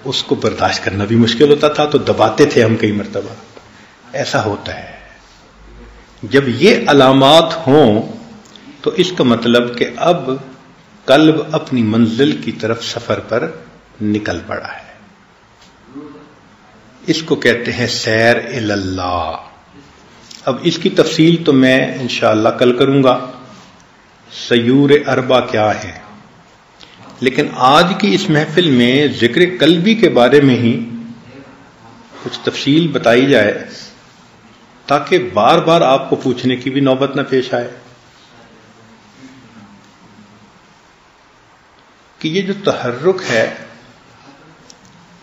اس کو برداشت کرنا بھی مشکل ہوتا تھا، تو دباتے تھے ہم کئی مرتبہ. ایسا ہوتا ہے. جب یہ علامات ہوں تو اس کا مطلب کہ اب قلب اپنی منزل کی طرف سفر پر نکل پڑا ہے. اس کو کہتے ہیں سیر اللہ. اب اس کی تفصیل تو میں انشاءاللہ کل کروں گا، سیور اربع کیا ہے. لیکن آج کی اس محفل میں ذکر قلبی کے بارے میں ہی کچھ تفصیل بتائی جائے تاکہ بار بار آپ کو پوچھنے کی بھی نوبت نہ پیش آئے کہ یہ جو تحرک ہے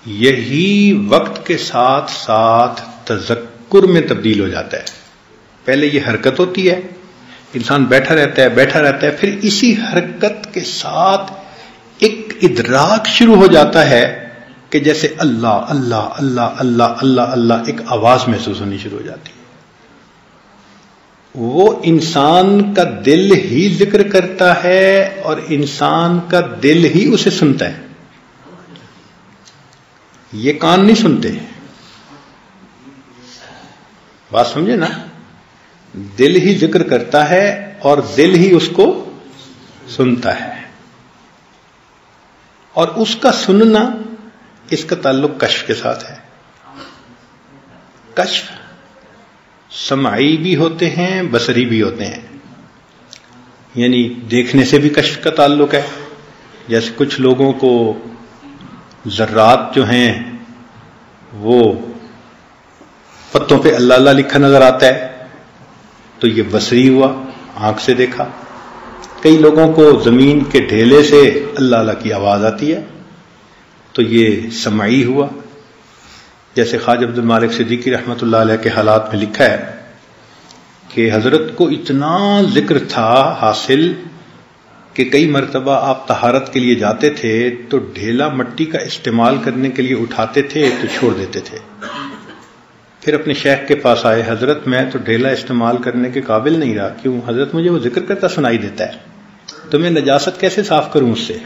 یہی وقت کے ساتھ ساتھ تذکر میں تبدیل ہو جاتا ہے. پہلے یہ حرکت ہوتی ہے، انسان بیٹھا رہتا ہے، پھر اسی حرکت کے ساتھ ایک ادراک شروع ہو جاتا ہے کہ جیسے اللہ اللہ اللہ اللہ اللہ اللہ ایک آواز محسوس ہونی شروع ہو جاتی ہے. وہ انسان کا دل ہی ذکر کرتا ہے اور انسان کا دل ہی اسے سنتا ہے. یہ کان نہیں سنتے. بات سمجھے نا؟ دل ہی ذکر کرتا ہے اور دل ہی اس کو سنتا ہے، اور اس کا سننا اس کا تعلق کشف کے ساتھ ہے. کشف سمعی بھی ہوتے ہیں، بصری بھی ہوتے ہیں. یعنی دیکھنے سے بھی کشف کا تعلق ہے. جیسے کچھ لوگوں کو ذرات جو ہیں وہ پتوں پہ اللہ اللہ لکھا نظر آتا ہے، تو یہ بصری ہوا، آنکھ سے دیکھا. کئی لوگوں کو زمین کے ڈھیلے سے اللہ اللہ کی آواز آتی ہے تو یہ سمعی ہوا. جیسے خواجہ عبد المالک صدیقی رحمۃ اللہ علیہ کے حالات میں لکھا ہے کہ حضرت کو اتنا ذکر تھا حاصل کہ کئی مرتبہ آپ طہارت کے لیے جاتے تھے تو ڈھیلا مٹی کا استعمال کرنے کے لیے اٹھاتے تھے تو چھوڑ دیتے تھے. پھر اپنے شیخ کے پاس آئے، حضرت میں تو ڈھیلا استعمال کرنے کے قابل نہیں رہا. کیوں؟ حضرت مجھے وہ ذکر کرتا سنائی دیتا ہے تو میں نجاست کیسے صاف کروں اس سے.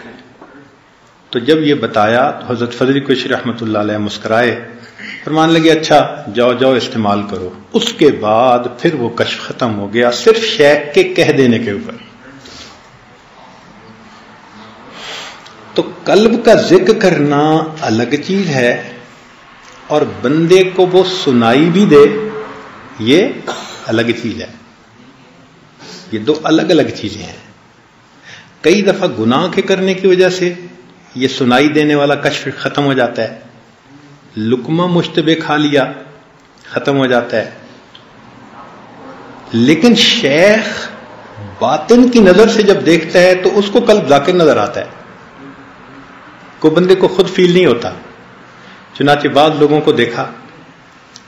تو جب یہ بتایا تو حضرت فضل کوشی رحمۃ اللہ علیہ مسکرائے، فرمان لگے اچھا جاؤ جاؤ استعمال کرو. اس کے بعد پھر وہ کشف ختم ہو گیا صرف شیخ کے کہہ دینے کے اوپر. تو قلب کا ذکر کرنا الگ چیز ہے اور بندے کو وہ سنائی بھی دے یہ الگ چیز ہے. یہ دو الگ الگ چیزیں ہیں. کئی دفعہ گناہ کے کرنے کی وجہ سے یہ سنائی دینے والا کشف ختم ہو جاتا ہے. لقمہ مشتبہ کھا لیا ختم ہو جاتا ہے. لیکن شیخ باطن کی نظر سے جب دیکھتا ہے تو اس کو قلب ذاکر نظر آتا ہے، کوئی بندے کو خود فیل نہیں ہوتا. چنانچہ بعض لوگوں کو دیکھا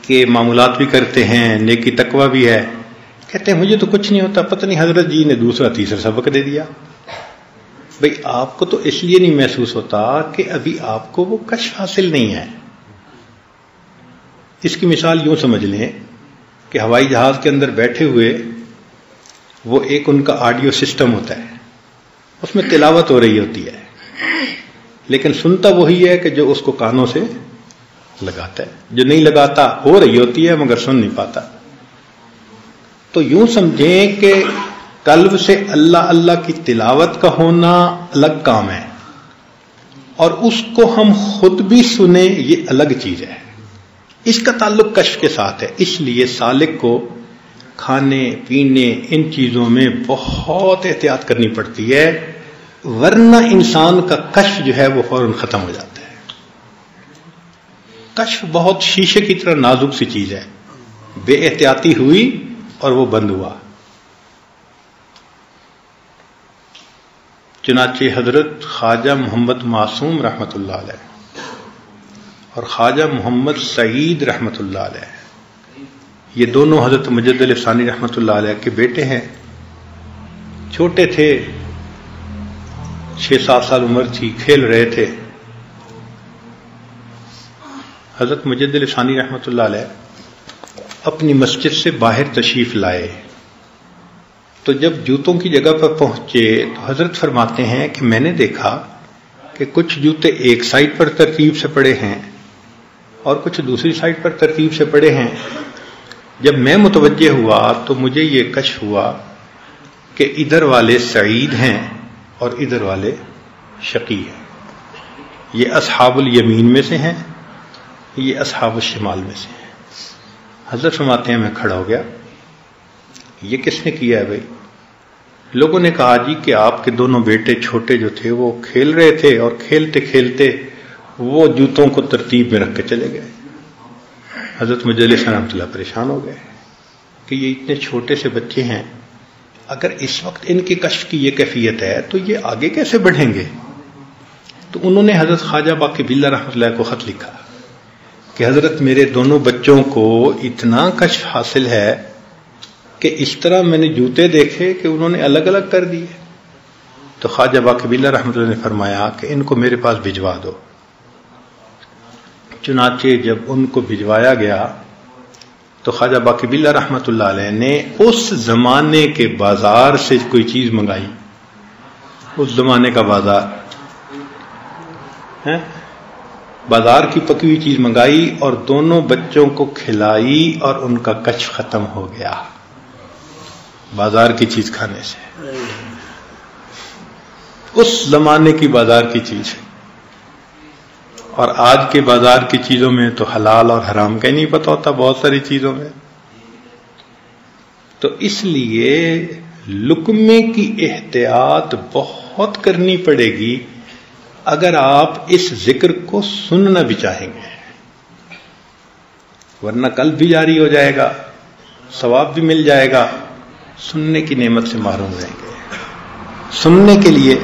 کہ معمولات بھی کرتے ہیں، نیکی تقوی بھی ہے، کہتے ہیں مجھے تو کچھ نہیں ہوتا، پتہ نہیں حضرت جی نے دوسرا تیسرا سبق دے دیا. بھئی آپ کو تو اس لیے نہیں محسوس ہوتا کہ ابھی آپ کو وہ کشف حاصل نہیں ہے. اس کی مثال یوں سمجھ لیں کہ ہوائی جہاز کے اندر بیٹھے ہوئے وہ ایک ان کا آڈیو سسٹم ہوتا ہے، اس میں تلاوت ہو رہی ہوتی ہے لیکن سنتا وہی ہے کہ جو اس کو کانوں سے لگاتا ہے. جو نہیں لگاتا ہو رہی ہوتی ہے مگر سن نہیں پاتا. تو یوں سمجھیں کہ قلب سے اللہ اللہ کی تلاوت کا ہونا الگ کام ہے اور اس کو ہم خود بھی سنیں یہ الگ چیز ہے. اس کا تعلق کشف کے ساتھ ہے. اس لیے سالک کو کھانے پینے ان چیزوں میں بہت احتیاط کرنی پڑتی ہے، ورنہ انسان کا کشف جو ہے وہ فوراً ختم ہو جاتا ہے. کشف بہت شیشے کی طرح نازک سی چیز ہے، بے احتیاطی ہوئی اور وہ بند ہوا. چنانچہ حضرت خواجہ محمد معصوم رحمۃ اللہ علیہ اور خواجہ محمد سعید رحمۃ اللہ علیہ، یہ دونوں حضرت مجد علی ثانی رحمۃ اللہ علیہ کے بیٹے ہیں. چھوٹے تھے، 6-7 سال عمر تھی، کھیل رہے تھے. حضرت مجد علی ثانی رحمۃ اللہ علیہ اپنی مسجد سے باہر تشریف لائے تو جب جوتوں کی جگہ پر پہنچے تو حضرت فرماتے ہیں کہ میں نے دیکھا کہ کچھ جوتے ایک سائڈ پر ترتیب سے پڑے ہیں اور کچھ دوسری سائڈ پر ترتیب سے پڑے ہیں. جب میں متوجہ ہوا تو مجھے یہ کشف ہوا کہ ادھر والے سعید ہیں اور ادھر والے شقی ہیں. یہ اصحاب الیمین میں سے ہیں، یہ اصحاب الشمال میں سے ہیں. حضرت فرماتے ہیں میں کھڑا ہو گیا، یہ کس نے کیا ہے بھائی؟ لوگوں نے کہا جی کہ آپ کے دونوں بیٹے چھوٹے جو تھے وہ کھیل رہے تھے اور کھیلتے کھیلتے وہ جوتوں کو ترتیب میں رکھ کے چلے گئے. حضرت مجلس رحمۃ اللہ پریشان ہو گئے کہ یہ اتنے چھوٹے سے بچے ہیں، اگر اس وقت ان کے کشف کی یہ کیفیت ہے تو یہ آگے کیسے بڑھیں گے؟ تو انہوں نے حضرت خواجہ باقی باللہ رحمۃ اللہ کو خط لکھا کہ حضرت میرے دونوں بچوں کو اتنا کشف حاصل ہے کہ اس طرح میں نے جوتے دیکھے کہ انہوں نے الگ الگ کر دیے. تو خواجہ باقی باللہ رحمۃ اللہ نے فرمایا کہ ان کو میرے پاس بھجوا دو. چنانچہ جب ان کو بھجوایا گیا تو خواجہ باقی باللہ رحمۃ اللہ علیہ نے اس زمانے کے بازار سے کوئی چیز منگائی، اس زمانے کا بازار کی پکی ہوئی چیز منگائی اور دونوں بچوں کو کھلائی اور ان کا کشف ختم ہو گیا بازار کی چیز کھانے سے. اس زمانے کی بازار کی چیز. اور آج کے بازار کی چیزوں میں تو حلال اور حرام کا ہی نہیں پتہ ہوتا بہت ساری چیزوں میں. تو اس لیے لقمے کی احتیاط بہت کرنی پڑے گی اگر آپ اس ذکر کو سننا بھی چاہیں گے، ورنہ قلب بھی جاری ہو جائے گا، ثواب بھی مل جائے گا سننے کی نعمت سے محروم رہیں گے. سننے کے لیے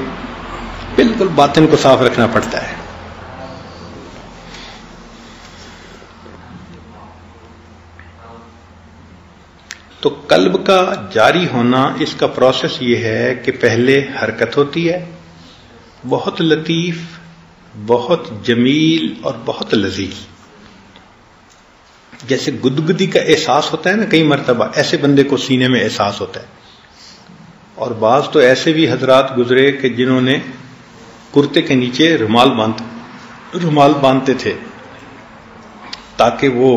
بالکل باطن کو صاف رکھنا پڑتا ہے. تو قلب کا جاری ہونا، اس کا پروسیس یہ ہے کہ پہلے حرکت ہوتی ہے، بہت لطیف، بہت جمیل اور بہت لذیذ. جیسے گدگدی کا احساس ہوتا ہے نا، کئی مرتبہ ایسے بندے کو سینے میں احساس ہوتا ہے. اور بعض تو ایسے بھی حضرات گزرے کہ جنہوں نے کرتے کے نیچے رومال باندھتے تھے تاکہ وہ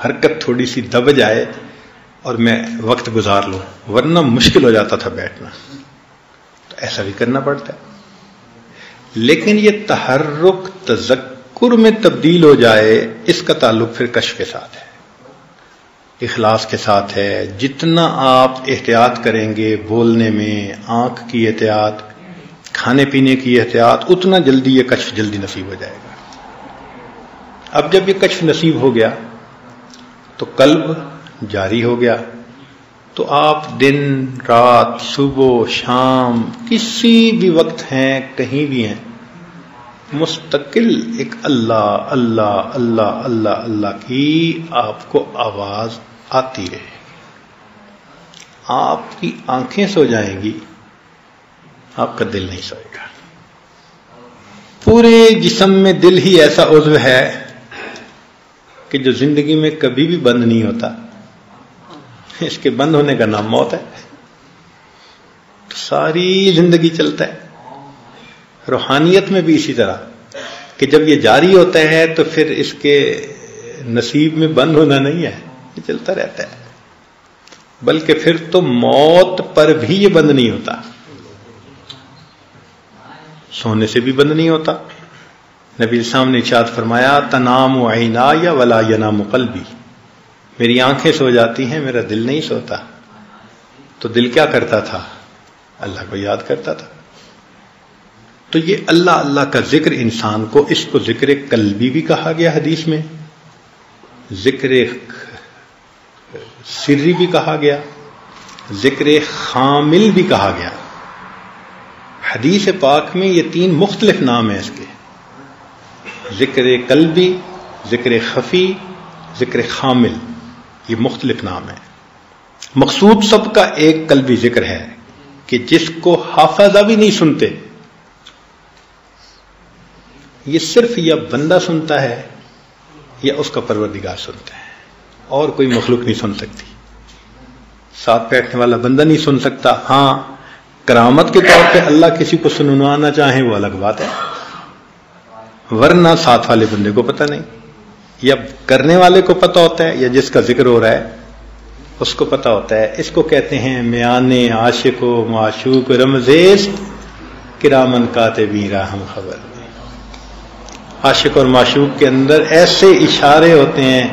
حرکت تھوڑی سی دب جائے اور میں وقت گزار لوں، ورنہ مشکل ہو جاتا تھا بیٹھنا. تو ایسا بھی کرنا پڑتا ہے. لیکن یہ تحرک تذکر میں تبدیل ہو جائے، اس کا تعلق پھر کشف کے ساتھ ہے، اخلاص کے ساتھ ہے. جتنا آپ احتیاط کریں گے بولنے میں، آنکھ کی احتیاط، کھانے پینے کی احتیاط، اتنا جلدی یہ کشف جلدی نصیب ہو جائے گا. اب جب یہ کشف نصیب ہو گیا تو قلب جاری ہو گیا، تو آپ دن رات، صبح شام، کسی بھی وقت ہیں، کہیں بھی ہیں، مستقل ایک اللہ اللہ اللہ اللہ اللہ کی آپ کو آواز آتی رہے. آپ کی آنکھیں سو جائیں گی، آپ کا دل نہیں سوئے گا. پورے جسم میں دل ہی ایسا عضو ہے کہ جو زندگی میں کبھی بھی بند نہیں ہوتا. اس کے بند ہونے کا نام موت ہے. تو ساری زندگی چلتا ہے. روحانیت میں بھی اسی طرح کہ جب یہ جاری ہوتا ہے تو پھر اس کے نصیب میں بند ہونا نہیں ہے، یہ چلتا رہتا ہے. بلکہ پھر تو موت پر بھی یہ بند نہیں ہوتا، سونے سے بھی بند نہیں ہوتا. نبی السلام نے ارشاد فرمایا تنام عینای ولا ینام قلبی، میری آنکھیں سو جاتی ہیں، میرا دل نہیں سوتا. تو دل کیا کرتا تھا؟ اللہ کو یاد کرتا تھا. تو یہ اللہ اللہ کا ذکر انسان کو، اس کو ذکر قلبی بھی کہا گیا حدیث میں، ذکر سری بھی کہا گیا، ذکر خامل بھی کہا گیا. حدیث پاک میں یہ تین مختلف نام ہیں اس کے، ذکر قلبی، ذکر خفی، ذکر خامل. یہ مختلف نام ہیں. مقصود سب کا ایک قلبی ذکر ہے کہ جس کو حافظہ بھی نہیں سنتے، یہ صرف یا بندہ سنتا ہے یا اس کا پروردگار سنتا ہے، اور کوئی مخلوق نہیں سن سکتی. ساتھ بیٹھنے والا بندہ نہیں سن سکتا. ہاں کرامت کے طور پہ اللہ کسی کو سنوانا چاہیں وہ الگ بات ہے، ورنہ ساتھ والے بندے کو پتہ نہیں، یا کرنے والے کو پتہ ہوتا ہے، یا جس کا ذکر ہو رہا ہے اس کو پتہ ہوتا ہے. اس کو کہتے ہیں میان عاشق و معشوق رمزیز کرامن کاتبین راہم خبر. عاشق اور معشوق کے اندر ایسے اشارے ہوتے ہیں،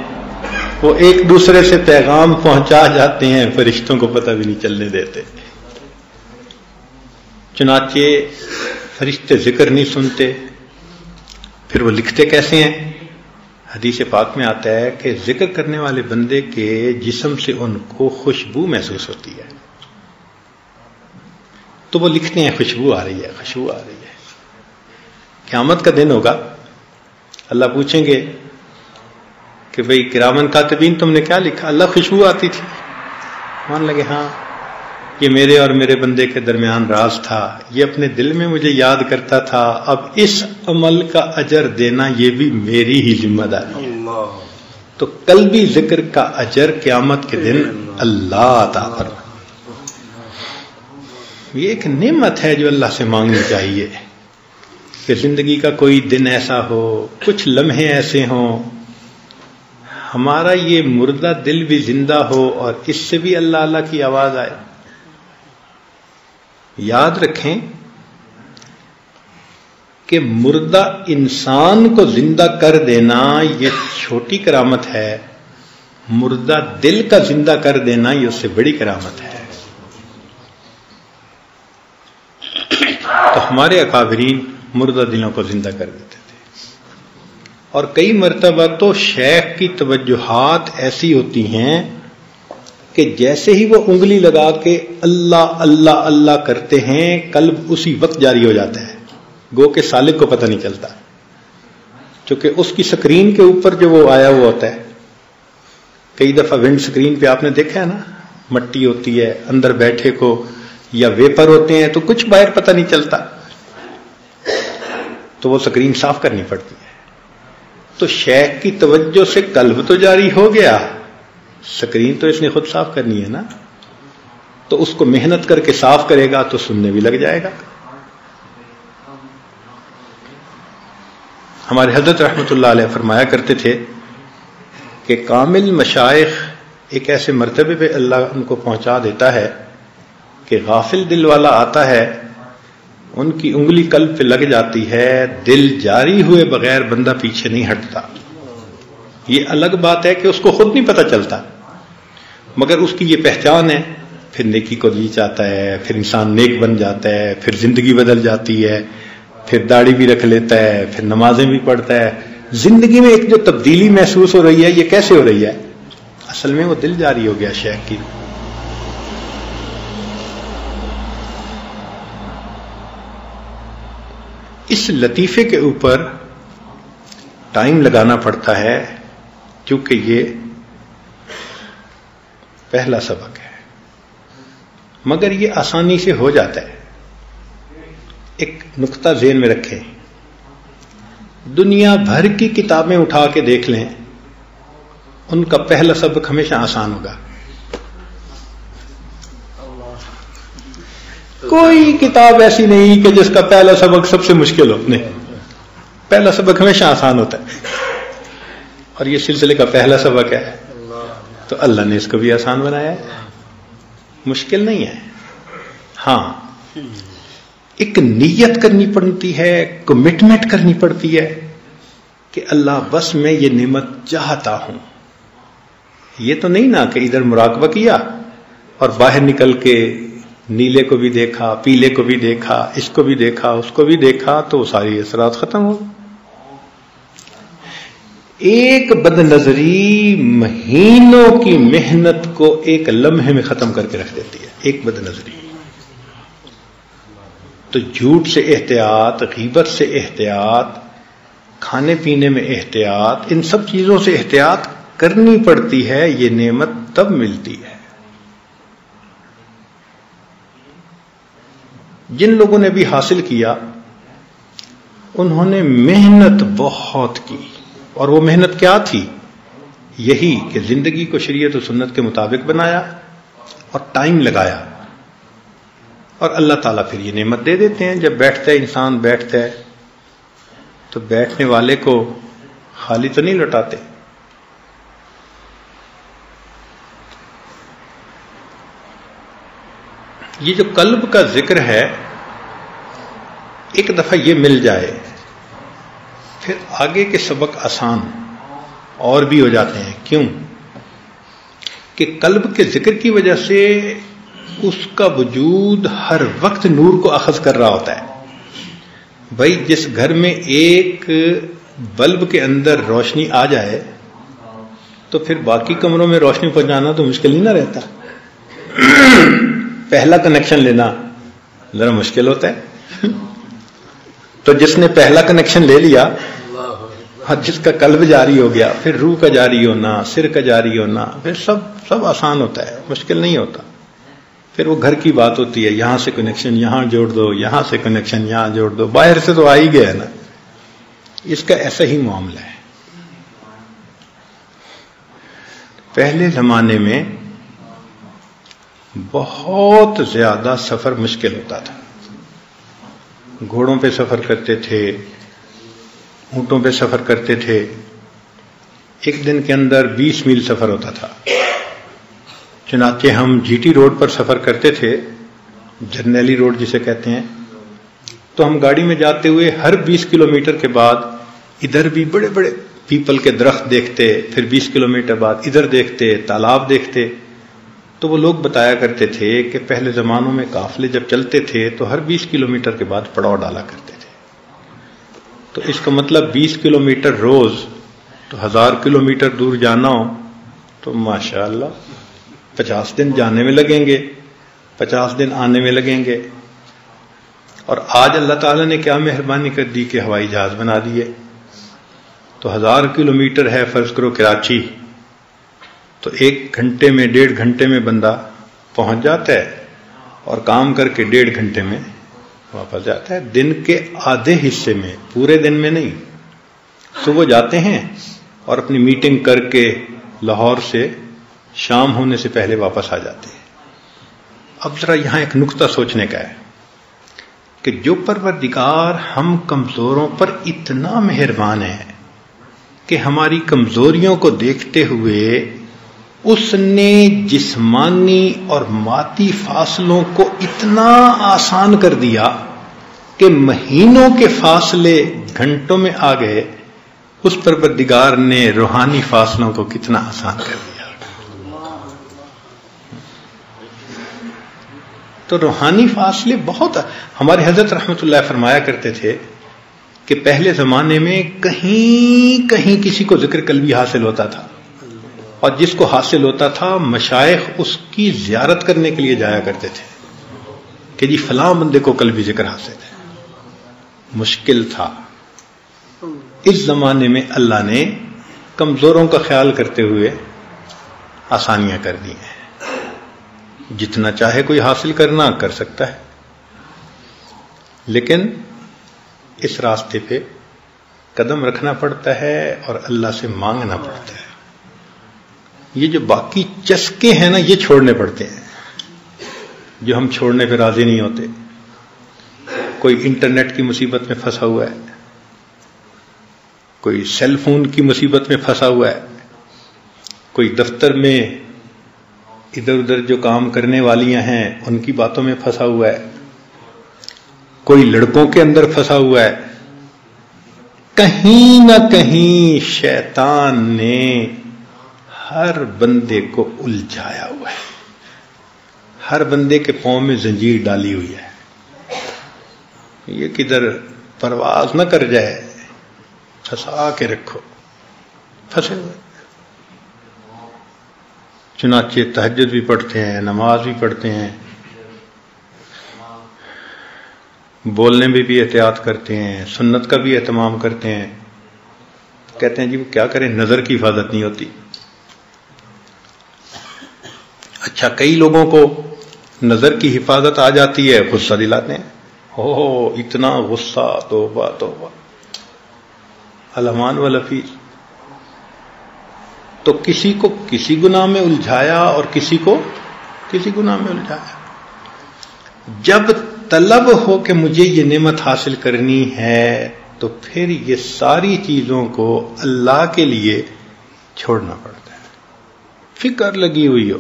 وہ ایک دوسرے سے پیغام پہنچا جاتے ہیں، فرشتوں کو پتہ بھی نہیں چلنے دیتے. چنانچہ فرشتے ذکر نہیں سنتے، پھر وہ لکھتے کیسے ہیں؟ حدیث پاک میں آتا ہے کہ ذکر کرنے والے بندے کے جسم سے ان کو خوشبو محسوس ہوتی ہے، تو وہ لکھتے ہیں خوشبو آ رہی ہے، خوشبو آ رہی ہے. قیامت کا دن ہوگا، اللہ پوچھیں گے کہ بھئی کرامن کاتبین تم نے کیا لکھا؟ اللہ خوشبو آتی تھی. مان لگے ہاں یہ میرے اور میرے بندے کے درمیان راز تھا، یہ اپنے دل میں مجھے یاد کرتا تھا، اب اس عمل کا اجر دینا یہ بھی میری ہی ذمہ داری ہے. تو قلبی ذکر کا اجر قیامت کے دن اللہ عطا فرمائے. یہ ایک نعمت ہے جو اللہ سے مانگنی چاہیے کہ زندگی کا کوئی دن ایسا ہو، کچھ لمحے ایسے ہوں، ہمارا یہ مردہ دل بھی زندہ ہو اور اس سے بھی اللہ اللہ کی آواز آئے. یاد رکھیں کہ مردہ انسان کو زندہ کر دینا یہ چھوٹی کرامت ہے، مردہ دل کا زندہ کر دینا یہ اس سے بڑی کرامت ہے. تو ہمارے اکابرین مردہ دلوں کو زندہ کر دیتے تھے، اور کئی مرتبہ تو شیخ کی توجہات ایسی ہوتی ہیں کہ جیسے ہی وہ انگلی لگا کے اللہ اللہ اللہ کرتے ہیں قلب اسی وقت جاری ہو جاتا ہے، گو کہ سالک کو پتہ نہیں چلتا، چونکہ اس کی سکرین کے اوپر جو وہ آیا ہوا ہوتا ہے. کئی دفعہ ونڈ سکرین پہ آپ نے دیکھا ہے نا، مٹی ہوتی ہے، اندر بیٹھے کو یا ویپر ہوتے ہیں تو کچھ باہر پتہ نہیں چلتا، تو وہ سکرین صاف کرنی پڑتی ہے. تو شیخ کی توجہ سے قلب تو جاری ہو گیا، سکرین تو اس نے خود صاف کرنی ہے نا، تو اس کو محنت کر کے صاف کرے گا تو سننے بھی لگ جائے گا. ہمارے حضرت رحمۃ اللہ علیہ فرمایا کرتے تھے کہ کامل مشائخ ایک ایسے مرتبے پہ اللہ ان کو پہنچا دیتا ہے کہ غافل دل والا آتا ہے، ان کی انگلی قلب پہ لگ جاتی ہے، دل جاری ہوئے بغیر بندہ پیچھے نہیں ہٹتا. یہ الگ بات ہے کہ اس کو خود نہیں پتہ چلتا، مگر اس کی یہ پہچان ہے. پھر نیکی کو جی چاہتا ہے، پھر انسان نیک بن جاتا ہے، پھر زندگی بدل جاتی ہے، پھر داڑھی بھی رکھ لیتا ہے، پھر نمازیں بھی پڑھتا ہے. زندگی میں ایک جو تبدیلی محسوس ہو رہی ہے، یہ کیسے ہو رہی ہے؟ اصل میں وہ دل جاری ہو گیا شیخ کی. اس لطیفے کے اوپر ٹائم لگانا پڑتا ہے کیونکہ یہ پہلا سبق ہے، مگر یہ آسانی سے ہو جاتا ہے. ایک نقطہ ذہن میں رکھیں، دنیا بھر کی کتابیں اٹھا کے دیکھ لیں، ان کا پہلا سبق ہمیشہ آسان ہوگا. کوئی کتاب ایسی نہیں کہ جس کا پہلا سبق سب سے مشکل ہو. نہیں، پہلا سبق ہمیشہ آسان ہوتا ہے، اور یہ سلسلے کا پہلا سبق ہے تو اللہ نے اس کو بھی آسان بنایا ہے، مشکل نہیں ہے. ہاں، ایک نیت کرنی پڑتی ہے، کمٹمنٹ کرنی پڑتی ہے کہ اللہ بس میں یہ نعمت چاہتا ہوں. یہ تو نہیں نا کہ ادھر مراقبہ کیا اور باہر نکل کے نیلے کو بھی دیکھا، پیلے کو بھی دیکھا، اس کو بھی دیکھا، اس کو بھی دیکھا تو ساری اثرات ختم ہو. ایک بد نظری مہینوں کی محنت کو ایک لمحے میں ختم کر کے رکھ دیتی ہے. ایک بد نظری. تو جھوٹ سے احتیاط، غیبت سے احتیاط، کھانے پینے میں احتیاط، ان سب چیزوں سے احتیاط کرنی پڑتی ہے. یہ نعمت تب ملتی ہے. جن لوگوں نے بھی حاصل کیا انہوں نے محنت بہت کی، اور وہ محنت کیا تھی؟ یہی کہ زندگی کو شریعت و سنت کے مطابق بنایا اور ٹائم لگایا، اور اللہ تعالیٰ پھر یہ نعمت دے دیتے ہیں. جب بیٹھتا ہے انسان، بیٹھتا ہے تو بیٹھنے والے کو خالی تو نہیں لوٹاتے. یہ جو قلب کا ذکر ہے، ایک دفعہ یہ مل جائے پھر آگے کے سبق آسان اور بھی ہو جاتے ہیں. کیوں؟ کہ قلب کے ذکر کی وجہ سے اس کا وجود ہر وقت نور کو اخذ کر رہا ہوتا ہے. بھائی جس گھر میں ایک بلب کے اندر روشنی آ جائے تو پھر باقی کمروں میں روشنی پہنچانا تو مشکل ہی نہ رہتا. پہلا کنیکشن لینا ذرا مشکل ہوتا ہے. تو جس نے پہلا کنیکشن لے لیا اور جس کا قلب جاری ہو گیا، پھر روح کا جاری ہونا، سر کا جاری ہونا، پھر سب آسان ہوتا ہے، مشکل نہیں ہوتا. پھر وہ گھر کی بات ہوتی ہے، یہاں سے کنیکشن یہاں جوڑ دو، یہاں سے کنیکشن یہاں جوڑ دو. باہر سے تو آ ہی گیا ہے نا. اس کا ایسا ہی معاملہ ہے. پہلے زمانے میں بہت زیادہ سفر مشکل ہوتا تھا. گھوڑوں پہ سفر کرتے تھے، اونٹوں پہ سفر کرتے تھے. ایک دن کے اندر 20 میل سفر ہوتا تھا. چنانچہ ہم جی ٹی روڈ پر سفر کرتے تھے، جرنیلی روڈ جسے کہتے ہیں. تو ہم گاڑی میں جاتے ہوئے ہر 20 کلومیٹر کے بعد ادھر بھی بڑے بڑے پیپل کے درخت دیکھتے، پھر 20 کلومیٹر بعد ادھر دیکھتے، تالاب دیکھتے. تو وہ لوگ بتایا کرتے تھے کہ پہلے زمانوں میں قافلے جب چلتے تھے تو ہر 20 کلومیٹر کے بعد پڑاؤ ڈالا کرتے تھے. تو اس کا مطلب 20 کلومیٹر روز، تو 1000 کلومیٹر دور جانا ہو تو ماشاءاللہ 50 دن جانے میں لگیں گے، 50 دن آنے میں لگیں گے. اور آج اللہ تعالیٰ نے کیا مہربانی کر دی کہ ہوائی جہاز بنا دیے. تو 1000 کلومیٹر ہے فرض کرو کراچی، تو 1 گھنٹے میں 1.5 گھنٹے میں بندہ پہنچ جاتا ہے اور کام کر کے 1.5 گھنٹے میں واپس جاتا ہے. دن کے آدھے حصے میں، پورے دن میں نہیں. صبح جاتے ہیں اور اپنی میٹنگ کر کے لاہور سے شام ہونے سے پہلے واپس آ جاتے ہیں. اب ذرا یہاں ایک نقطہ سوچنے کا ہے کہ جو پروردگار ہم کمزوروں پر اتنا مہربان ہے کہ ہماری کمزوریوں کو دیکھتے ہوئے اس نے جسمانی اور مادی فاصلوں کو اتنا آسان کر دیا کہ مہینوں کے فاصلے گھنٹوں میں آ گئے. اس پروردگار نے روحانی فاصلوں کو کتنا آسان کر دیا. تو روحانی فاصلے بہت. ہمارے حضرت رحمت اللہ فرمایا کرتے تھے کہ پہلے زمانے میں کہیں کہیں کسی کو ذکر قلبی حاصل ہوتا تھا، اور جس کو حاصل ہوتا تھا مشائخ اس کی زیارت کرنے کے لیے جایا کرتے تھے کہ جی فلاں بندے کو قلبی ذکر حاصل ہے. مشکل تھا. اس زمانے میں اللہ نے کمزوروں کا خیال کرتے ہوئے آسانیاں کر دی ہیں. جتنا چاہے کوئی حاصل کرنا کر سکتا ہے، لیکن اس راستے پہ قدم رکھنا پڑتا ہے اور اللہ سے مانگنا پڑتا ہے. یہ جو باقی چسکے ہیں نا، یہ چھوڑنے پڑتے ہیں جو ہم چھوڑنے پہ راضی نہیں ہوتے. کوئی انٹرنیٹ کی مصیبت میں پھنسا ہوا ہے، کوئی سیل فون کی مصیبت میں پھنسا ہوا ہے، کوئی دفتر میں ادھر ادھر جو کام کرنے والیاں ہیں ان کی باتوں میں پھنسا ہوا ہے، کوئی لڑکوں کے اندر پھنسا ہوا ہے. کہیں نہ کہیں شیطان نے ہر بندے کو الجھایا ہوا ہے، ہر بندے کے پاؤں میں زنجیر ڈالی ہوئی ہے. یہ کدھر پرواز نہ کر جائے، پھنسا کے رکھو، پھنسے ہوئے. چنانچہ تہجد بھی پڑھتے ہیں، نماز بھی پڑھتے ہیں، بولنے میں بھی احتیاط کرتے ہیں، سنت کا بھی اہتمام کرتے ہیں. کہتے ہیں جی وہ کیا کریں، نظر کی حفاظت نہیں ہوتی. اچھا، کئی لوگوں کو نظر کی حفاظت آ جاتی ہے، غصہ دلاتے ہیں. ہو اتنا غصہ، توبہ توبہ. الامان والحفیظ. تو کسی کو کسی گناہ میں الجھایا اور کسی کو کسی گناہ میں الجھایا. جب طلب ہو کہ مجھے یہ نعمت حاصل کرنی ہے تو پھر یہ ساری چیزوں کو اللہ کے لیے چھوڑنا پڑتا ہے. فکر لگی ہوئی ہو،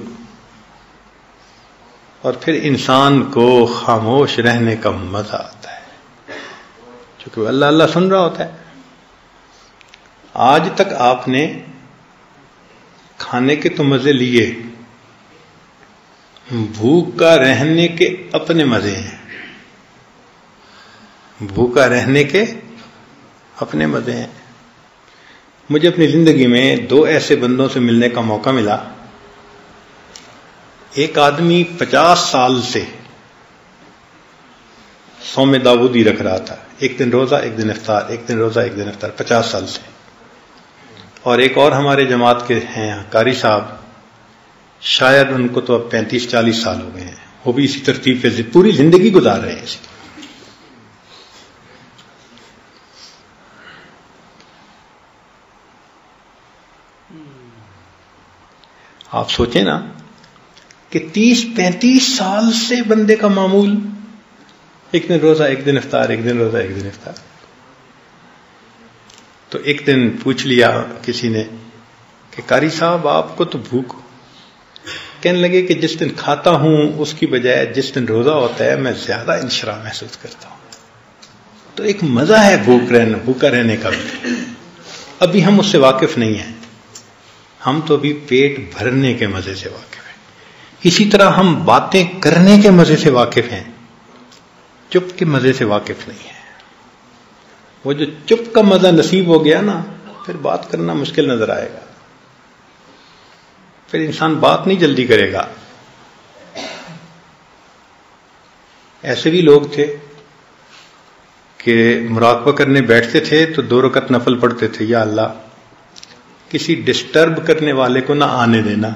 اور پھر انسان کو خاموش رہنے کا مزہ آتا ہے چونکہ وہ اللہ اللہ سن رہا ہوتا ہے. آج تک آپ نے کھانے کے تو مزے لیے، بھوکا رہنے کے اپنے مزے ہیں. بھوکا رہنے کے اپنے مزے ہیں. مجھے اپنی زندگی میں 2 ایسے بندوں سے ملنے کا موقع ملا. ایک آدمی 50 سال سے صوم داؤدی رکھ رہا تھا، ایک دن روزہ ایک دن افطار، ایک دن روزہ ایک دن افطار، 50 سال سے. اور ایک اور ہمارے جماعت کے ہیں قاری صاحب، شاید ان کو تو اب 35-40 سال ہو گئے ہیں، وہ بھی اسی ترتیب پہ پوری زندگی گزار رہے ہیں اسی. آپ سوچیں نا کہ 30-35 سال سے بندے کا معمول ایک دن روزہ ایک دن افطار، ایک دن روزہ ایک دن افطار. تو ایک دن پوچھ لیا کسی نے کہ قاری صاحب آپ کو تو بھوک. کہنے لگے کہ جس دن کھاتا ہوں اس کی بجائے جس دن روزہ ہوتا ہے میں زیادہ انشراح محسوس کرتا ہوں. تو ایک مزہ ہے بھوکا رہنے کا بھی. ابھی ہم اس سے واقف نہیں ہیں، ہم تو ابھی پیٹ بھرنے کے مزے سے واقف ہیں. اسی طرح ہم باتیں کرنے کے مزے سے واقف ہیں، چپ کے مزے سے واقف نہیں ہیں. وہ جو چپ کا مزہ نصیب ہو گیا نا، پھر بات کرنا مشکل نظر آئے گا. پھر انسان بات نہیں جلدی کرے گا. ایسے بھی لوگ تھے کہ مراقبہ کرنے بیٹھتے تھے تو 2 رکعت نفل پڑھتے تھے، یا اللہ کسی ڈسٹرب کرنے والے کو نہ آنے دینا.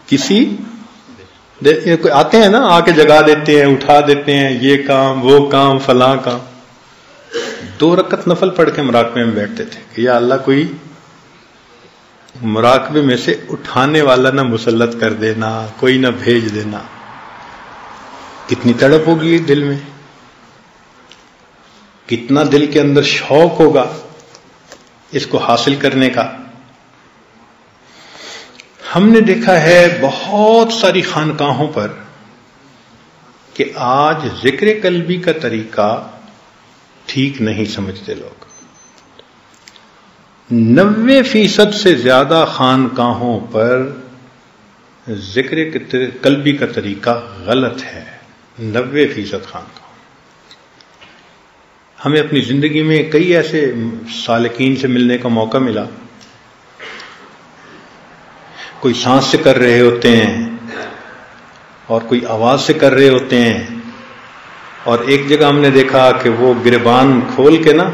کسی آتے ہیں نا، آ کے جگا دیتے ہیں، اٹھا دیتے ہیں، یہ کام وہ کام فلاں کام. 2 رکعت نفل پڑھ کے مراقبے میں بیٹھتے تھے کہ یا اللہ کوئی مراقبے میں سے اٹھانے والا نہ مسلط کر دینا، کوئی نہ بھیج دینا. کتنی تڑپ ہوگی دل میں، کتنا دل کے اندر شوق ہوگا اس کو حاصل کرنے کا. ہم نے دیکھا ہے بہت ساری خانقاہوں پر کہ آج ذکر قلبی کا طریقہ ٹھیک نہیں سمجھتے لوگ. 90% سے زیادہ خانقاہوں پر ذکر قلبی کا طریقہ غلط ہے. 90% خانقاہ. ہمیں اپنی زندگی میں کئی ایسے سالکین سے ملنے کا موقع ملا، کوئی سانس سے کر رہے ہوتے ہیں اور کوئی آواز سے کر رہے ہوتے ہیں، اور ایک جگہ ہم نے دیکھا کہ وہ گریبان کھول کے نا،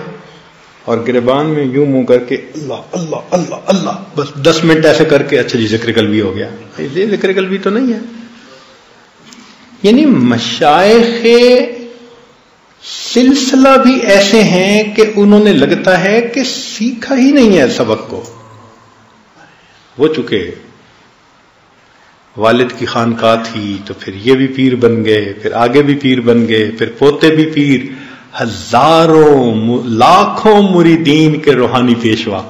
اور گریبان میں یوں منہ کر کے اللہ اللہ اللہ اللہ، بس 10 منٹ ایسے کر کے اچھا جی ذکر قلبی ہو گیا. یہ ذکر قلبی تو نہیں ہے. یعنی مشائخ سلسلہ بھی ایسے ہیں کہ انہوں نے لگتا ہے کہ سیکھا ہی نہیں ہے سبق کو. وہ چکے والد کی خانقاہ تھی تو پھر یہ بھی پیر بن گئے، پھر آگے بھی پیر بن گئے، پھر پوتے بھی پیر، ہزاروں لاکھوں مریدین کے روحانی پیشوا.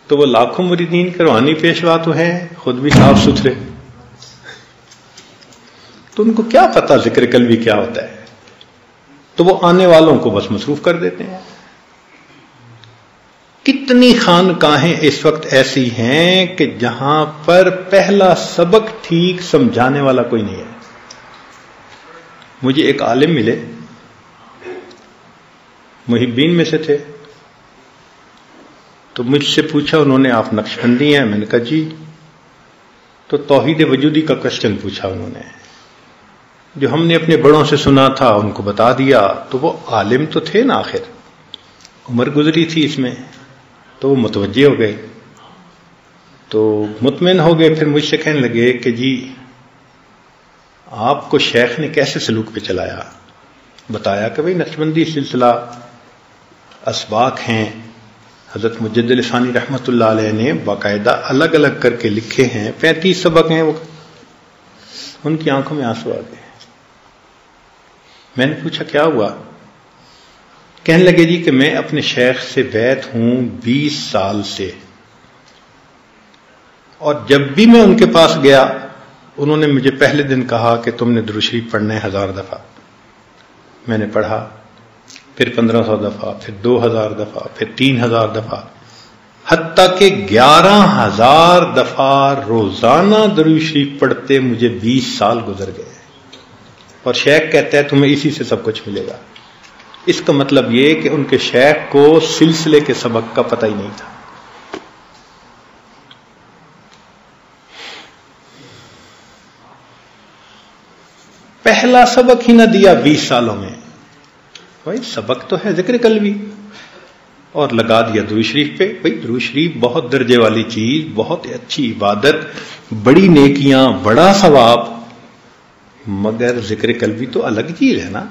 تو وہ لاکھوں مریدین کے روحانی پیشوا تو ہیں، خود بھی صاف ستھرے، تو ان کو کیا پتا ذکر قلبی کیا ہوتا ہے. تو وہ آنے والوں کو بس مصروف کر دیتے ہیں. کتنی خانقاہیں اس وقت ایسی ہیں کہ جہاں پر پہلا سبق ٹھیک سمجھانے والا کوئی نہیں ہے. مجھے ایک عالم ملے، محبین میں سے تھے، تو مجھ سے پوچھا انہوں نے آپ نقشبندی ہیں؟ میں نے کہا جی. تو توحید وجودی کا کوشچن پوچھا انہوں نے، جو ہم نے اپنے بڑوں سے سنا تھا ان کو بتا دیا. تو وہ عالم تو تھے نا، آخر عمر گزری تھی اس میں، تو وہ متوجہ ہو گئے، تو مطمئن ہو گئے. پھر مجھ سے کہنے لگے کہ جی آپ کو شیخ نے کیسے سلوک پہ چلایا؟ بتایا کہ بھئی نقشبندی سلسلہ اسباق ہیں، حضرت مجدد ثانی رحمۃ اللہ علیہ نے باقاعدہ الگ الگ کر کے لکھے ہیں، 35 سبق ہیں. وہ ان کی آنکھوں میں آنسو آ گئے. میں نے پوچھا کیا ہوا؟ کہنے لگے جی کہ میں اپنے شیخ سے بیعت ہوں 20 سال سے، اور جب بھی میں ان کے پاس گیا انہوں نے مجھے پہلے دن کہا کہ تم نے درود شریف پڑھنا ہے 1000 دفعہ. میں نے پڑھا، پھر 1500 دفعہ، پھر 2000 دفعہ، پھر 3000 دفعہ، حتیٰ کہ 11000 دفعہ روزانہ درود شریف پڑھتے مجھے 20 سال گزر گئے. اور شیخ کہتا ہے تمہیں اسی سے سب کچھ ملے گا. اس کا مطلب یہ کہ ان کے شیخ کو سلسلے کے سبق کا پتہ ہی نہیں تھا. پہلا سبق ہی نہ دیا 20 سالوں میں. بھائی سبق تو ہے ذکر قلبی، اور لگا دیا درود شریف پہ. بھائی درود شریف بہت درجے والی چیز، بہت اچھی عبادت، بڑی نیکیاں، بڑا ثواب، مگر ذکر قلبی تو الگ چیز ہے نا.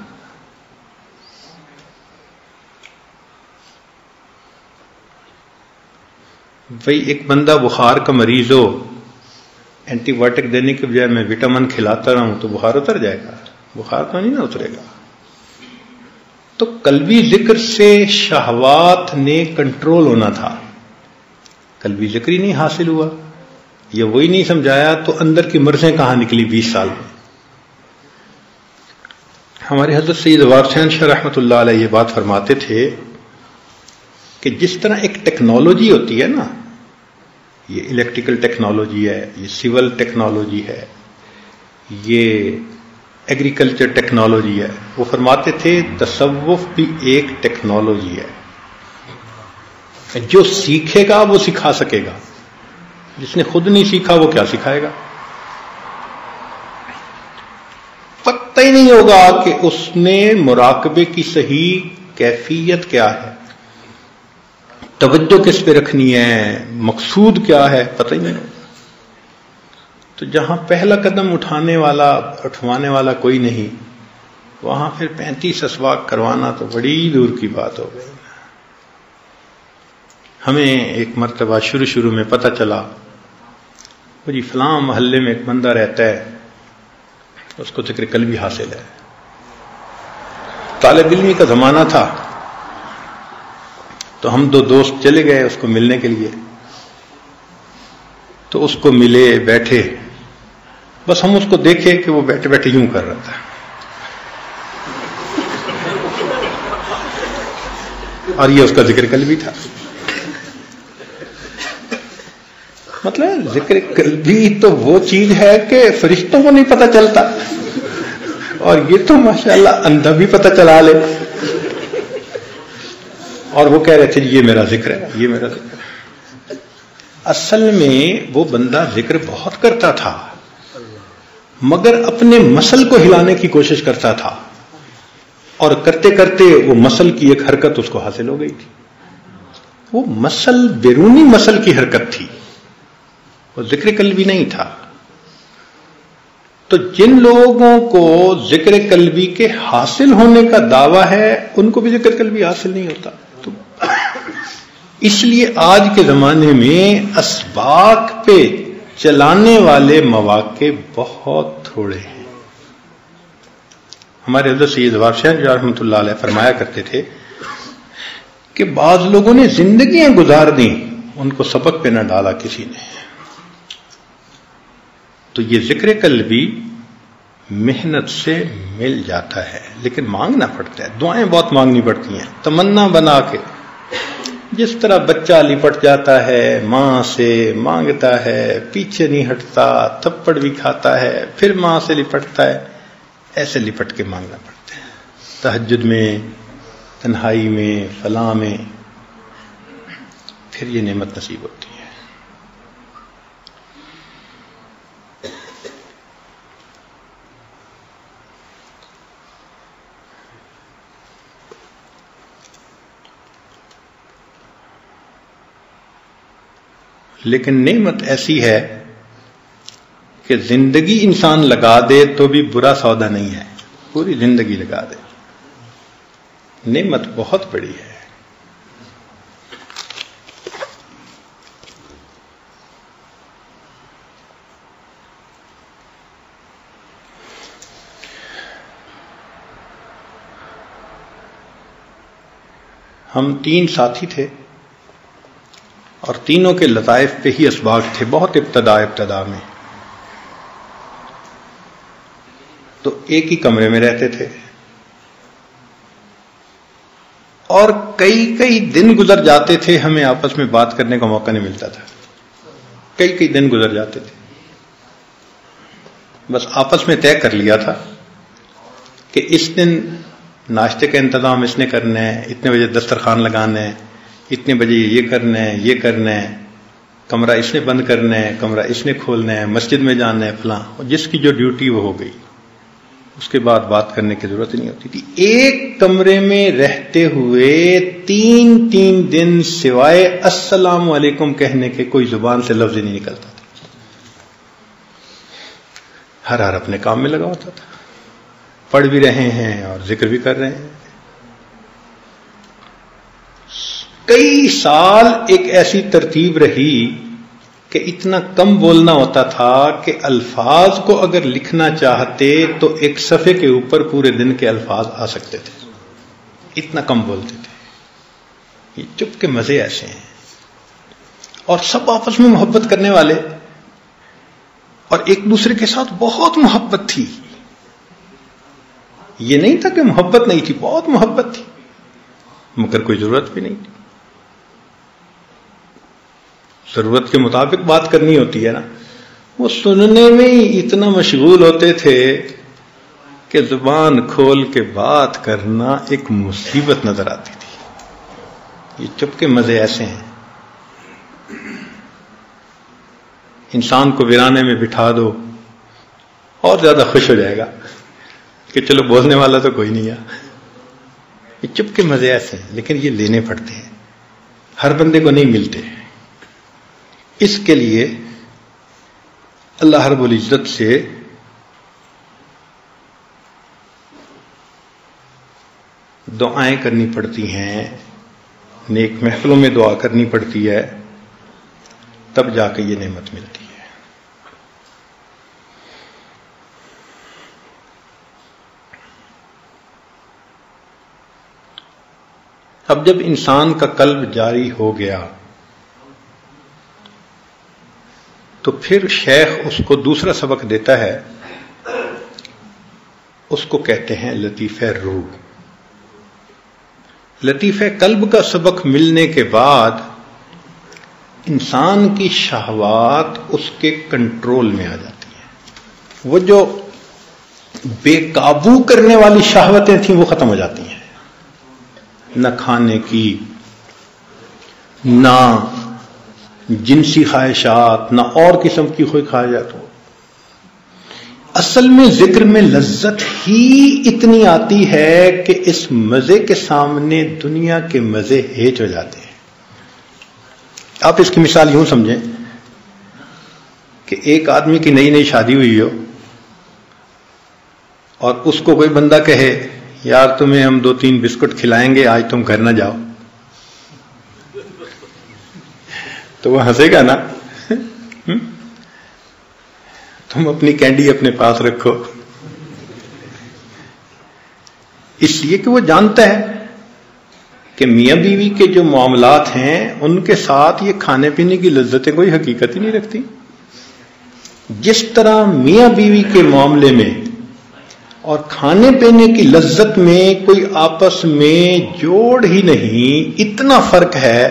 بھائی ایک بندہ بخار کا مریض ہو، اینٹی بایوٹک دینے کے بجائے میں وٹامن کھلاتا رہوں تو بخار اتر جائے گا؟ بخار تو نہیں نہ اترے گا. تو قلبی ذکر سے شہوات نے کنٹرول ہونا تھا، قلبی ذکر ہی نہیں حاصل ہوا، یا وہی نہیں سمجھایا، تو اندر کی مرضیں کہاں نکلی 20 سال میں. ہمارے حضرت سید وار حسین شاہ رحمۃ اللہ علیہ یہ بات فرماتے تھے کہ جس طرح ایک ٹیکنالوجی ہوتی ہے نا، یہ الیکٹریکل ٹیکنالوجی ہے، یہ سول ٹیکنالوجی ہے، یہ ایگریکلچر ٹیکنالوجی ہے، وہ فرماتے تھے تصوف بھی ایک ٹیکنالوجی ہے. جو سیکھے گا وہ سکھا سکے گا، جس نے خود نہیں سیکھا وہ کیا سکھائے گا؟ پتہ ہی نہیں ہوگا کہ اس نے مراقبے کی صحیح کیفیت کیا ہے، توجہ کس پہ رکھنی ہے، مقصود کیا ہے، پتہ ہی نہیں ہوگا۔ تو جہاں پہلا قدم اٹھوانے والا کوئی نہیں، وہاں پھر 35 اسواق کروانا تو بڑی دور کی بات ہو گئی۔ ہمیں ایک مرتبہ شروع میں پتہ چلا وہ جی فلاں محلے میں ایک بندہ رہتا ہے، اس کو ذکر قلبی حاصل ہے۔ طالب علمی کا زمانہ تھا، تو ہم 2 دوست چلے گئے اس کو ملنے کے لیے۔ تو اس کو ملے، بیٹھے، بس ہم اس کو دیکھے کہ وہ بیٹھے بیٹھے یوں کر رہا تھا، اور یہ اس کا ذکر قلبی تھا۔ مطلب ذکر قلبی تو وہ چیز ہے کہ فرشتوں کو نہیں پتہ چلتا، اور یہ تو ماشاءاللہ اندھا بھی پتہ چلا لے۔ اور وہ کہہ رہے تھے یہ میرا ذکر ہے، یہ میرا ذکر ہے۔ اصل میں وہ بندہ ذکر بہت کرتا تھا، مگر اپنے مسل کو ہلانے کی کوشش کرتا تھا، اور کرتے کرتے وہ مسل کی ایک حرکت اس کو حاصل ہو گئی تھی۔ وہ مسل بیرونی مسل کی حرکت تھی، وہ ذکر قلبی نہیں تھا۔ تو جن لوگوں کو ذکر قلبی کے حاصل ہونے کا دعویٰ ہے ان کو بھی ذکر قلبی حاصل نہیں ہوتا۔ تو اس لیے آج کے زمانے میں اسباق پہ چلانے والے مواقع بہت تھوڑے ہیں۔ ہمارے حضرت سید ظفار شاہ رحمۃ اللہ علیہ فرمایا کرتے تھے کہ بعض لوگوں نے زندگیاں گزار دیں، ان کو سبق پہ نہ ڈالا کسی نے۔ تو یہ ذکر قلبی محنت سے مل جاتا ہے، لیکن مانگنا پڑتا ہے، دعائیں بہت مانگنی پڑتی ہیں، تمنا بنا کے۔ جس طرح بچہ لپٹ جاتا ہے ماں سے، مانگتا ہے، پیچھے نہیں ہٹتا، تھپڑ بھی کھاتا ہے، پھر ماں سے لپٹتا ہے، ایسے لپٹ کے مانگنا پڑتا ہے۔ تہجد میں، تنہائی میں، فلاں میں، پھر یہ نعمت نصیب ہوتی ہے۔ لیکن نعمت ایسی ہے کہ زندگی انسان لگا دے تو بھی برا سودا نہیں ہے، پوری زندگی لگا دے، نعمت بہت بڑی ہے۔ ہم 3 ساتھی تھے، اور تینوں کے لطائف پہ ہی اسباق تھے، بہت ابتدا میں۔ تو ایک ہی کمرے میں رہتے تھے، اور کئی دن گزر جاتے تھے، ہمیں آپس میں بات کرنے کا موقع نہیں ملتا تھا، کئی دن گزر جاتے تھے۔ بس آپس میں طے کر لیا تھا کہ اس دن ناشتے کا انتظام اس نے کرنا ہے، اتنے بجے دسترخوان لگانا ہے، اتنے بجے یہ کرنا ہے، یہ کرنا ہے، کمرہ اس نے بند کرنا ہے، کمرہ اس نے کھولنا ہے، مسجد میں جانا ہے، فلاں، جس کی جو ڈیوٹی وہ ہو گئی۔ اس کے بعد بات کرنے کی ضرورت نہیں ہوتی تھی۔ ایک کمرے میں رہتے ہوئے 3 دن سوائے السلام علیکم کہنے کے کوئی زبان سے لفظ نہیں نکلتا تھا۔ ہر اپنے کام میں لگا ہوتا تھا، پڑھ بھی رہے ہیں اور ذکر بھی کر رہے ہیں۔ کئی سال ایک ایسی ترتیب رہی کہ اتنا کم بولنا ہوتا تھا کہ الفاظ کو اگر لکھنا چاہتے تو ایک صفحے کے اوپر پورے دن کے الفاظ آ سکتے تھے، اتنا کم بولتے تھے۔ یہ چپ کے مزے ایسے ہیں، اور سب آپس میں محبت کرنے والے، اور ایک دوسرے کے ساتھ بہت محبت تھی۔ یہ نہیں تھا کہ محبت نہیں تھی، بہت محبت تھی، مگر کوئی ضرورت بھی نہیں تھی۔ ضرورت کے مطابق بات کرنی ہوتی ہے نا۔ وہ سننے میں ہی اتنا مشغول ہوتے تھے کہ زبان کھول کے بات کرنا ایک مصیبت نظر آتی تھی۔ یہ چپ کے مزے ایسے ہیں، انسان کو ویرانے میں بٹھا دو اور زیادہ خوش ہو جائے گا کہ چلو بولنے والا تو کوئی نہیں ہے. یہ چپ کے مزے ایسے ہیں، لیکن یہ لینے پڑتے ہیں، ہر بندے کو نہیں ملتے. اس کے لیے اللہ رب العزت سے دعائیں کرنی پڑتی ہیں، نیک محفلوں میں دعا کرنی پڑتی ہے، تب جا کے یہ نعمت ملتی ہے. اب جب انسان کا قلب جاری ہو گیا تو پھر شیخ اس کو دوسرا سبق دیتا ہے، اس کو کہتے ہیں لطیفہ روح. لطیفہ قلب کا سبق ملنے کے بعد انسان کی شہوات اس کے کنٹرول میں آ جاتی ہیں. وہ جو بے قابو کرنے والی شہوتیں تھیں وہ ختم ہو جاتی ہیں، نہ کھانے کی، نہ جنسی خواہشات، نہ اور قسم کی کوئی خواہشات. اصل میں ذکر میں لذت ہی اتنی آتی ہے کہ اس مزے کے سامنے دنیا کے مزے ہیچ ہو جاتے ہیں. آپ اس کی مثال یوں سمجھیں کہ ایک آدمی کی نئی نئی شادی ہوئی ہو اور اس کو کوئی بندہ کہے یار تمہیں ہم 2-3 بسکٹ کھلائیں گے، آج تم گھر نہ جاؤ، تو وہ ہنسے گا نا. تم اپنی کینڈی اپنے پاس رکھو، اس لیے کہ وہ جانتا ہے کہ میاں بیوی کے جو معاملات ہیں ان کے ساتھ یہ کھانے پینے کی لذتیں کوئی حقیقت ہی نہیں رکھتی. جس طرح میاں بیوی کے معاملے میں اور کھانے پینے کی لذت میں کوئی آپس میں جوڑ ہی نہیں، اتنا فرق ہے،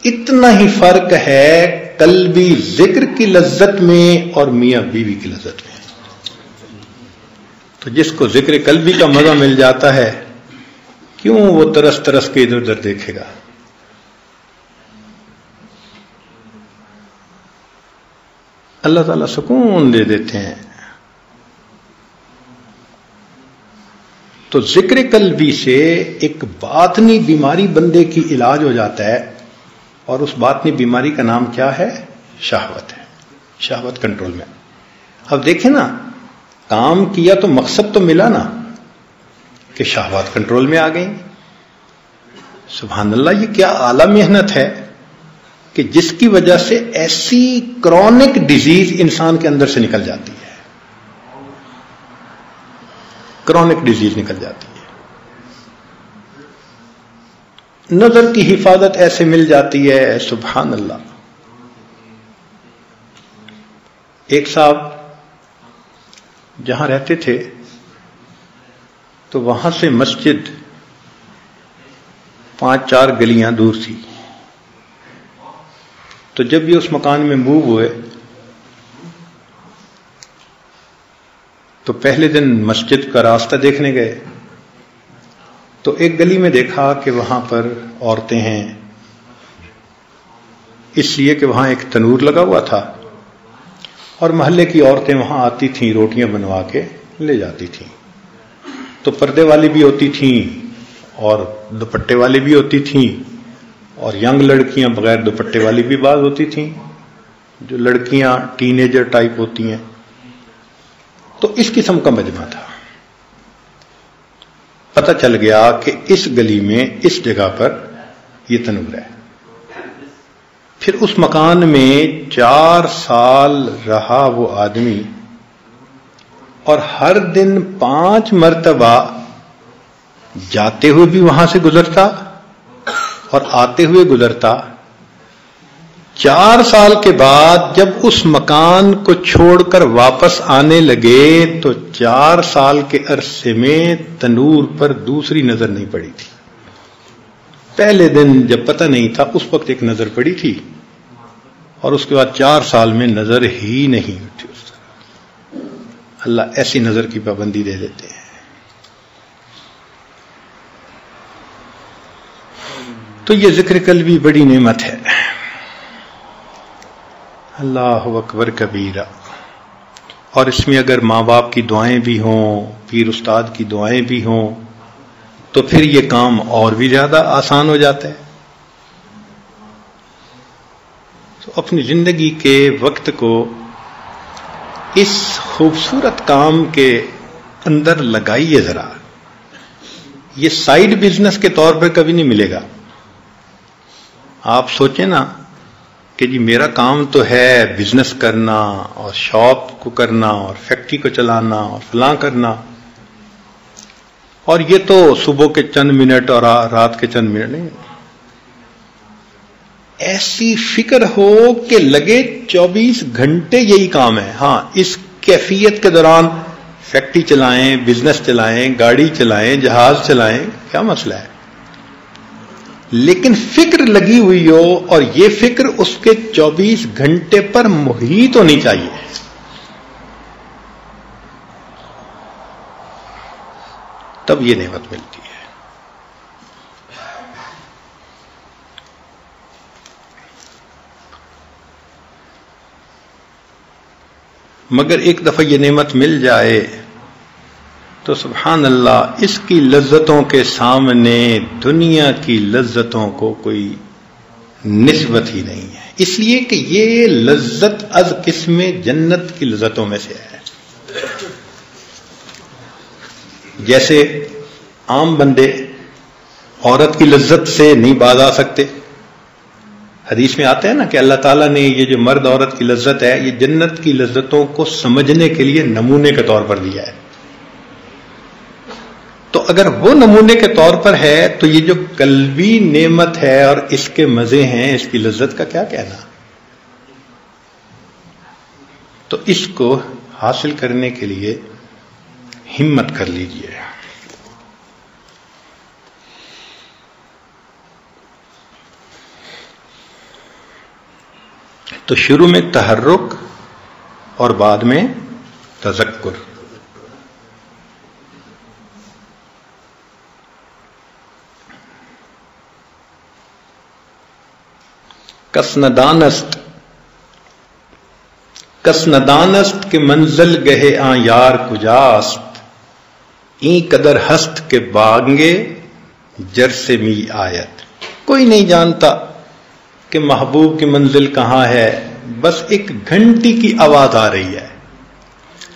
اتنا ہی فرق ہے قلبی ذکر کی لذت میں اور میاں بیوی کی لذت میں. تو جس کو ذکر قلبی کا مزہ مل جاتا ہے کیوں وہ ترس ترس کے ادھر ادھر دیکھے گا. اللہ تعالیٰ سکون دے دیتے ہیں. تو ذکر قلبی سے ایک باطنی بیماری بندے کی علاج ہو جاتا ہے، اور اس باطنی بیماری کا نام کیا ہے؟ شہوت ہے. شہوت کنٹرول میں. اب دیکھیں نا، کام کیا تو مقصد تو ملا نا کہ شہوات کنٹرول میں آ گئی. سبحان اللہ، یہ کیا اعلی محنت ہے کہ جس کی وجہ سے ایسی کرونک ڈیزیز انسان کے اندر سے نکل جاتی ہے. کرونک ڈیزیز نکل جاتی ہے. نظر کی حفاظت ایسے مل جاتی ہے، سبحان اللہ. ایک صاحب جہاں رہتے تھے تو وہاں سے مسجد 5-4 گلیاں دور تھی. تو جب یہ اس مکان میں موو ہوئے تو پہلے دن مسجد کا راستہ دیکھنے گئے تو ایک گلی میں دیکھا کہ وہاں پر عورتیں ہیں، اس لیے کہ وہاں ایک تنور لگا ہوا تھا اور محلے کی عورتیں وہاں آتی تھیں، روٹیاں بنوا کے لے جاتی تھیں. تو پردے والی بھی ہوتی تھیں اور دوپٹے والی بھی ہوتی تھیں، اور ینگ لڑکیاں بغیر دوپٹے والی بھی بعض ہوتی تھیں، جو لڑکیاں ٹین ایجر ٹائپ ہوتی ہیں. تو اس قسم کا مجمع تھا. پتہ چل گیا کہ اس گلی میں اس جگہ پر یہ تنور ہے. پھر اس مکان میں 4 سال رہا وہ آدمی، اور ہر دن 5 مرتبہ جاتے ہوئے بھی وہاں سے گزرتا اور آتے ہوئے گزرتا. 4 سال کے بعد جب اس مکان کو چھوڑ کر واپس آنے لگے تو 4 سال کے عرصے میں تنور پر دوسری نظر نہیں پڑی تھی. پہلے دن جب پتہ نہیں تھا اس وقت ایک نظر پڑی تھی، اور اس کے بعد 4 سال میں نظر ہی نہیں اٹھی. اس طرح اللہ ایسی نظر کی پابندی دے دیتے ہیں. تو یہ ذکر قلبی بڑی نعمت ہے. اللہ اکبر کبیرہ. اور اس میں اگر ماں باپ کی دعائیں بھی ہوں، پیر استاد کی دعائیں بھی ہوں، تو پھر یہ کام اور بھی زیادہ آسان ہو جاتا ہے. تو اپنی زندگی کے وقت کو اس خوبصورت کام کے اندر لگائیے ذرا. یہ سائیڈ بزنس کے طور پر کبھی نہیں ملے گا. آپ سوچیں نا کہ جی میرا کام تو ہے بزنس کرنا اور شاپ کو کرنا اور فیکٹری کو چلانا اور فلاں کرنا، اور یہ تو صبح کے چند منٹ اور رات کے چند منٹ نہیں. ایسی فکر ہو کہ لگے 24 گھنٹے یہی کام ہے. ہاں اس کیفیت کے دوران فیکٹری چلائیں، بزنس چلائیں، گاڑی چلائیں، جہاز چلائیں، کیا مسئلہ ہے، لیکن فکر لگی ہوئی ہو اور یہ فکر اس کے 24 گھنٹے پر محیط ہونی چاہیے. تب یہ نعمت ملتی ہے. مگر ایک دفعہ یہ نعمت مل جائے تو سبحان اللہ، اس کی لذتوں کے سامنے دنیا کی لذتوں کو کوئی نسبت ہی نہیں ہے. اس لیے کہ یہ لذت از قسم جنت کی لذتوں میں سے ہے. جیسے عام بندے عورت کی لذت سے نہیں باز آ سکتے. حدیث میں آتا ہے نا کہ اللہ تعالیٰ نے یہ جو مرد عورت کی لذت ہے، یہ جنت کی لذتوں کو سمجھنے کے لیے نمونے کے طور پر دیا ہے. تو اگر وہ نمونے کے طور پر ہے تو یہ جو قلبی نعمت ہے اور اس کے مزے ہیں، اس کی لذت کا کیا کہنا. تو اس کو حاصل کرنے کے لیے ہمت کر لیجئے. تو شروع میں تحرک اور بعد میں تذکر. کس ندانست کے منزل گہے آں یار کجاست، این قدر ہست کے باغنگے جر سے می آیت. کوئی نہیں جانتا کہ محبوب کی منزل کہاں ہے، بس ایک گھنٹی کی آواز آ رہی ہے.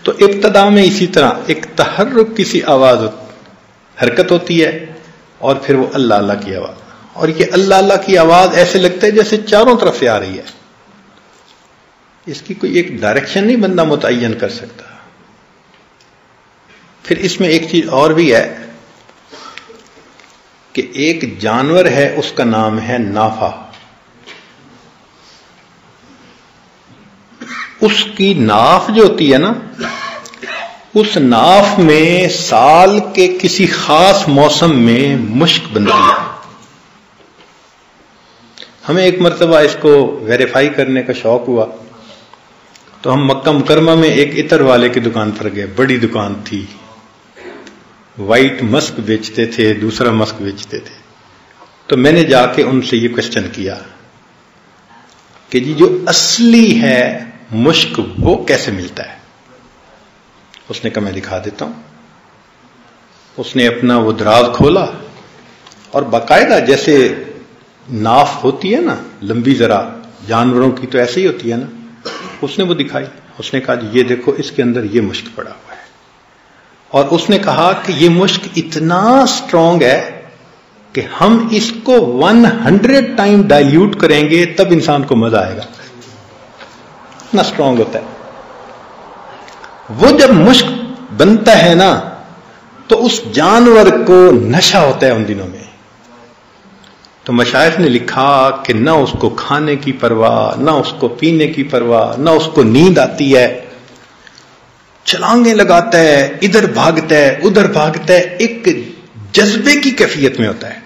تو ابتدا میں اسی طرح ایک تحرک کی سی آواز حرکت ہوتی ہے اور پھر وہ اللہ اللہ کی آواز، اور یہ اللہ اللہ کی آواز ایسے لگتا ہے جیسے چاروں طرف سے آ رہی ہے. اس کی کوئی ایک ڈائریکشن نہیں بندہ متعین کر سکتا. پھر اس میں ایک چیز اور بھی ہے کہ ایک جانور ہے، اس کا نام ہے نافہ. اس کی ناف جو ہوتی ہے نا، اس ناف میں سال کے کسی خاص موسم میں مشک بنتی ہے. ہمیں ایک مرتبہ اس کو ویریفائی کرنے کا شوق ہوا تو ہم مکہ مکرمہ میں ایک عطر والے کی دکان پر گئے. بڑی دکان تھی، وائٹ مسک بیچتے تھے، دوسرا مسک بیچتے تھے. تو میں نے جا کے ان سے یہ کوشچن کیا کہ جی جو اصلی ہے مشک وہ کیسے ملتا ہے. اس نے کہا میں دکھا دیتا ہوں. اس نے اپنا وہ دراز کھولا اور باقاعدہ جیسے ناف ہوتی ہے نا لمبی، ذرا جانوروں کی تو ایسے ہی ہوتی ہے نا، اس نے وہ دکھائی. اس نے کہا جی یہ دیکھو اس کے اندر یہ مشک پڑا ہوا ہے. اور اس نے کہا کہ یہ مشک اتنا اسٹرانگ ہے کہ ہم اس کو 100 ٹائم ڈائلیوٹ کریں گے تب انسان کو مزہ آئے گا. اتنا اسٹرانگ ہوتا ہے. وہ جب مشک بنتا ہے نا تو اس جانور کو نشہ ہوتا ہے ان دنوں میں. تو مشائخ نے لکھا کہ نہ اس کو کھانے کی پرواہ، نہ اس کو پینے کی پرواہ، نہ اس کو نیند آتی ہے. چھلانگیں لگاتا ہے، ادھر بھاگتا ہے ادھر بھاگتا ہے، ایک جذبے کی کیفیت میں ہوتا ہے.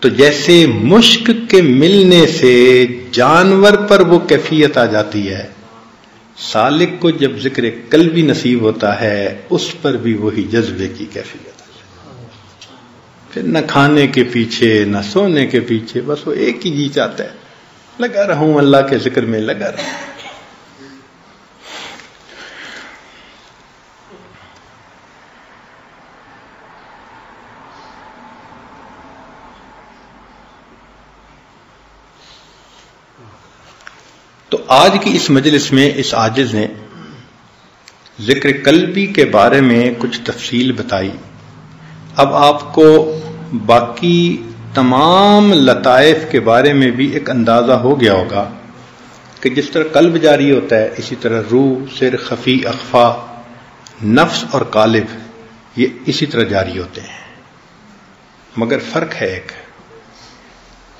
تو جیسے مشک کے ملنے سے جانور پر وہ کیفیت آ جاتی ہے، سالک کو جب ذکر قلبی نصیب ہوتا ہے اس پر بھی وہی جذبے کی کیفیت. پھر نہ کھانے کے پیچھے نہ سونے کے پیچھے، بس وہ ایک ہی جی چاہتا ہے لگا رہوں اللہ کے ذکر میں لگا رہوں۔ تو آج کی اس مجلس میں اس عاجز نے ذکر قلبی کے بارے میں کچھ تفصیل بتائی۔ اب آپ کو باقی تمام لطائف کے بارے میں بھی ایک اندازہ ہو گیا ہوگا کہ جس طرح قلب جاری ہوتا ہے اسی طرح روح، سر، خفی، اخفا، نفس اور قالب یہ اسی طرح جاری ہوتے ہیں، مگر فرق ہے ایک،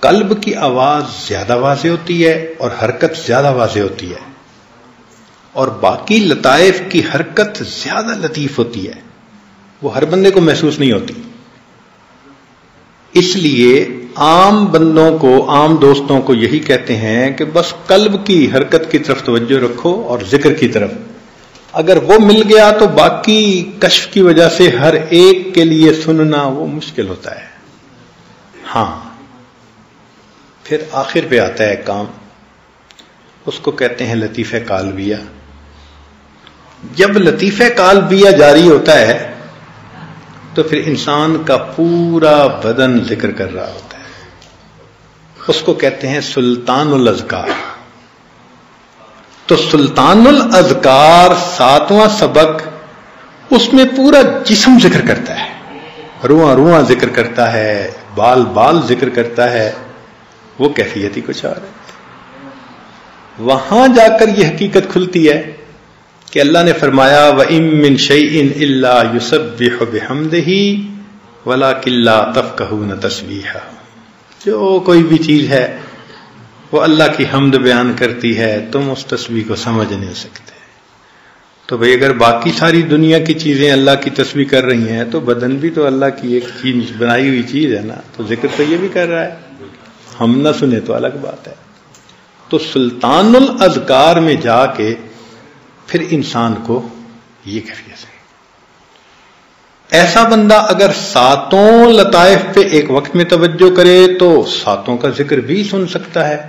قلب کی آواز زیادہ واضح ہوتی ہے اور حرکت زیادہ واضح ہوتی ہے، اور باقی لطائف کی حرکت زیادہ لطیف ہوتی ہے، وہ ہر بندے کو محسوس نہیں ہوتی۔ اس لیے عام بندوں کو، عام دوستوں کو یہی کہتے ہیں کہ بس قلب کی حرکت کی طرف توجہ رکھو اور ذکر کی طرف، اگر وہ مل گیا تو باقی کشف کی وجہ سے ہر ایک کے لیے سننا وہ مشکل ہوتا ہے۔ ہاں پھر آخر پہ آتا ہے کام، اس کو کہتے ہیں لطیفہ قالبیہ۔ جب لطیفہ قالبیہ جاری ہوتا ہے تو پھر انسان کا پورا بدن ذکر کر رہا ہوتا ہے، اس کو کہتے ہیں سلطان الاذکار۔ تو سلطان الاذکار 7واں سبق، اس میں پورا جسم ذکر کرتا ہے، رواں رواں ذکر کرتا ہے، بال بال ذکر کرتا ہے، وہ کیفیت ہی کچھ اور ہے۔ وہاں جا کر یہ حقیقت کھلتی ہے کہ اللہ نے فرمایا وَإِن مِّن شَيْءٍ إِلَّا يُسَبِّحُ بِحَمْدِهِ وَلَٰكِن لَّا تَفْقَهُونَ تَسْبِيحَهُ، جو کوئی بھی چیز ہے وہ اللہ کی حمد بیان کرتی ہے، تم اس تسبیح کو سمجھ نہیں سکتے۔ تو بھئی اگر باقی ساری دنیا کی چیزیں اللہ کی تسبیح کر رہی ہیں تو بدن بھی تو اللہ کی ایک چیز بنائی ہوئی چیز ہے نا، تو ذکر تو یہ بھی کر رہا ہے، ہم نہ سنیں تو الگ بات ہے۔ تو سلطان الاذکار میں جا کے پھر انسان کو یہ کیفیت ہے۔ ایسا بندہ اگر 7 لطائف پہ ایک وقت میں توجہ کرے تو 7 کا ذکر بھی سن سکتا ہے،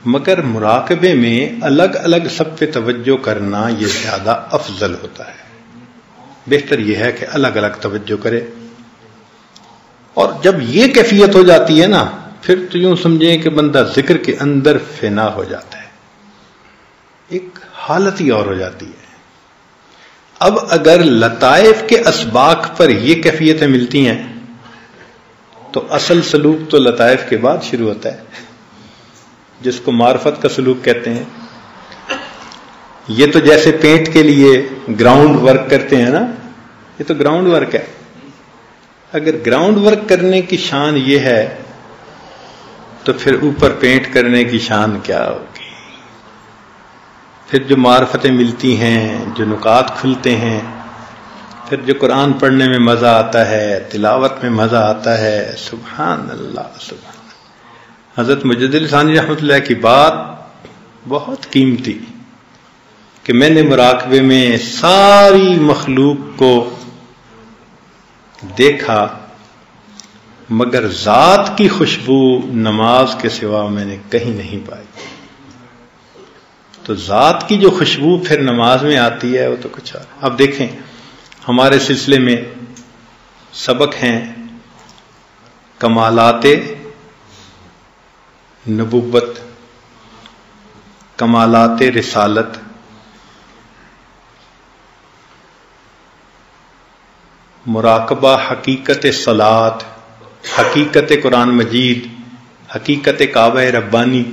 مگر مراقبے میں الگ الگ سب پہ توجہ کرنا یہ زیادہ افضل ہوتا ہے۔ بہتر یہ ہے کہ الگ الگ توجہ کرے، اور جب یہ کیفیت ہو جاتی ہے نا پھر تو یوں سمجھیں کہ بندہ ذکر کے اندر فنا ہو جاتا ہے، ایک حالت ہی اور ہو جاتی ہے۔ اب اگر لطائف کے اسباق پر یہ کیفیتیں ملتی ہیں تو اصل سلوک تو لطائف کے بعد شروع ہوتا ہے، جس کو معرفت کا سلوک کہتے ہیں۔ یہ تو جیسے پینٹ کے لیے گراؤنڈ ورک کرتے ہیں نا، یہ تو گراؤنڈ ورک ہے۔ اگر گراؤنڈ ورک کرنے کی شان یہ ہے تو پھر اوپر پینٹ کرنے کی شان کیا ہوگی؟ پھر جو معرفتیں ملتی ہیں، جو نکات کھلتے ہیں، پھر جو قرآن پڑھنے میں مزہ آتا ہے، تلاوت میں مزہ آتا ہے، سبحان اللہ سبحان اللہ۔ حضرت مجد علی ثانی رحمۃ اللہ کی بات بہت قیمتی کہ میں نے مراقبے میں ساری مخلوق کو دیکھا مگر ذات کی خوشبو نماز کے سوا میں نے کہیں نہیں پائی۔ تو ذات کی جو خوشبو پھر نماز میں آتی ہے وہ تو کچھ اور۔ اب دیکھیں ہمارے سلسلے میں سبق ہیں کمالات نبوت، کمالات رسالت، مراقبہ حقیقت صلاۃ، حقیقت قرآن مجید، حقیقت کعبہ ربانی۔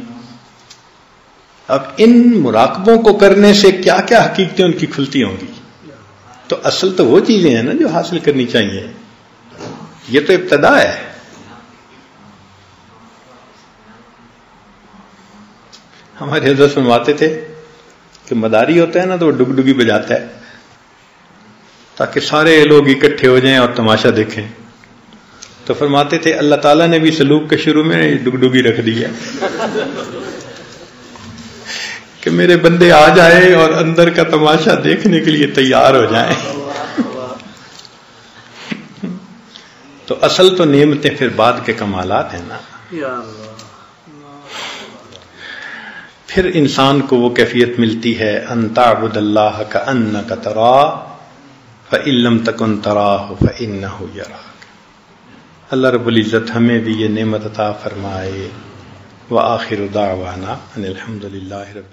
اب ان مراقبوں کو کرنے سے کیا کیا حقیقتیں ان کی کھلتی ہوں گی؟ تو اصل تو وہ چیزیں ہیں نا جو حاصل کرنی چاہیے، یہ تو ابتدا ہے۔ ہمارے حضرت فرماتے تھے کہ مداری ہوتا ہے نا تو وہ ڈگ ڈگی بجاتا ہے تاکہ سارے لوگ اکٹھے ہو جائیں اور تماشا دیکھیں۔ تو فرماتے تھے اللہ تعالیٰ نے بھی سلوک کے شروع میں ڈگ ڈگی رکھ دی ہے کہ میرے بندے آ جائیں اور اندر کا تماشا دیکھنے کے لیے تیار ہو جائیں۔ تو اصل تو نعمتیں پھر بعد کے کمالات ہیں نا. پھر انسان کو وہ کیفیت ملتی ہے ان تعبد اللہ کأنک تراہ فإن لم تکن تراہ فإنہ یراک. اللہ رب العزت ہمیں بھی یہ نعمت عطا فرمائے. وآخر دعوانا ان الحمد للہ رب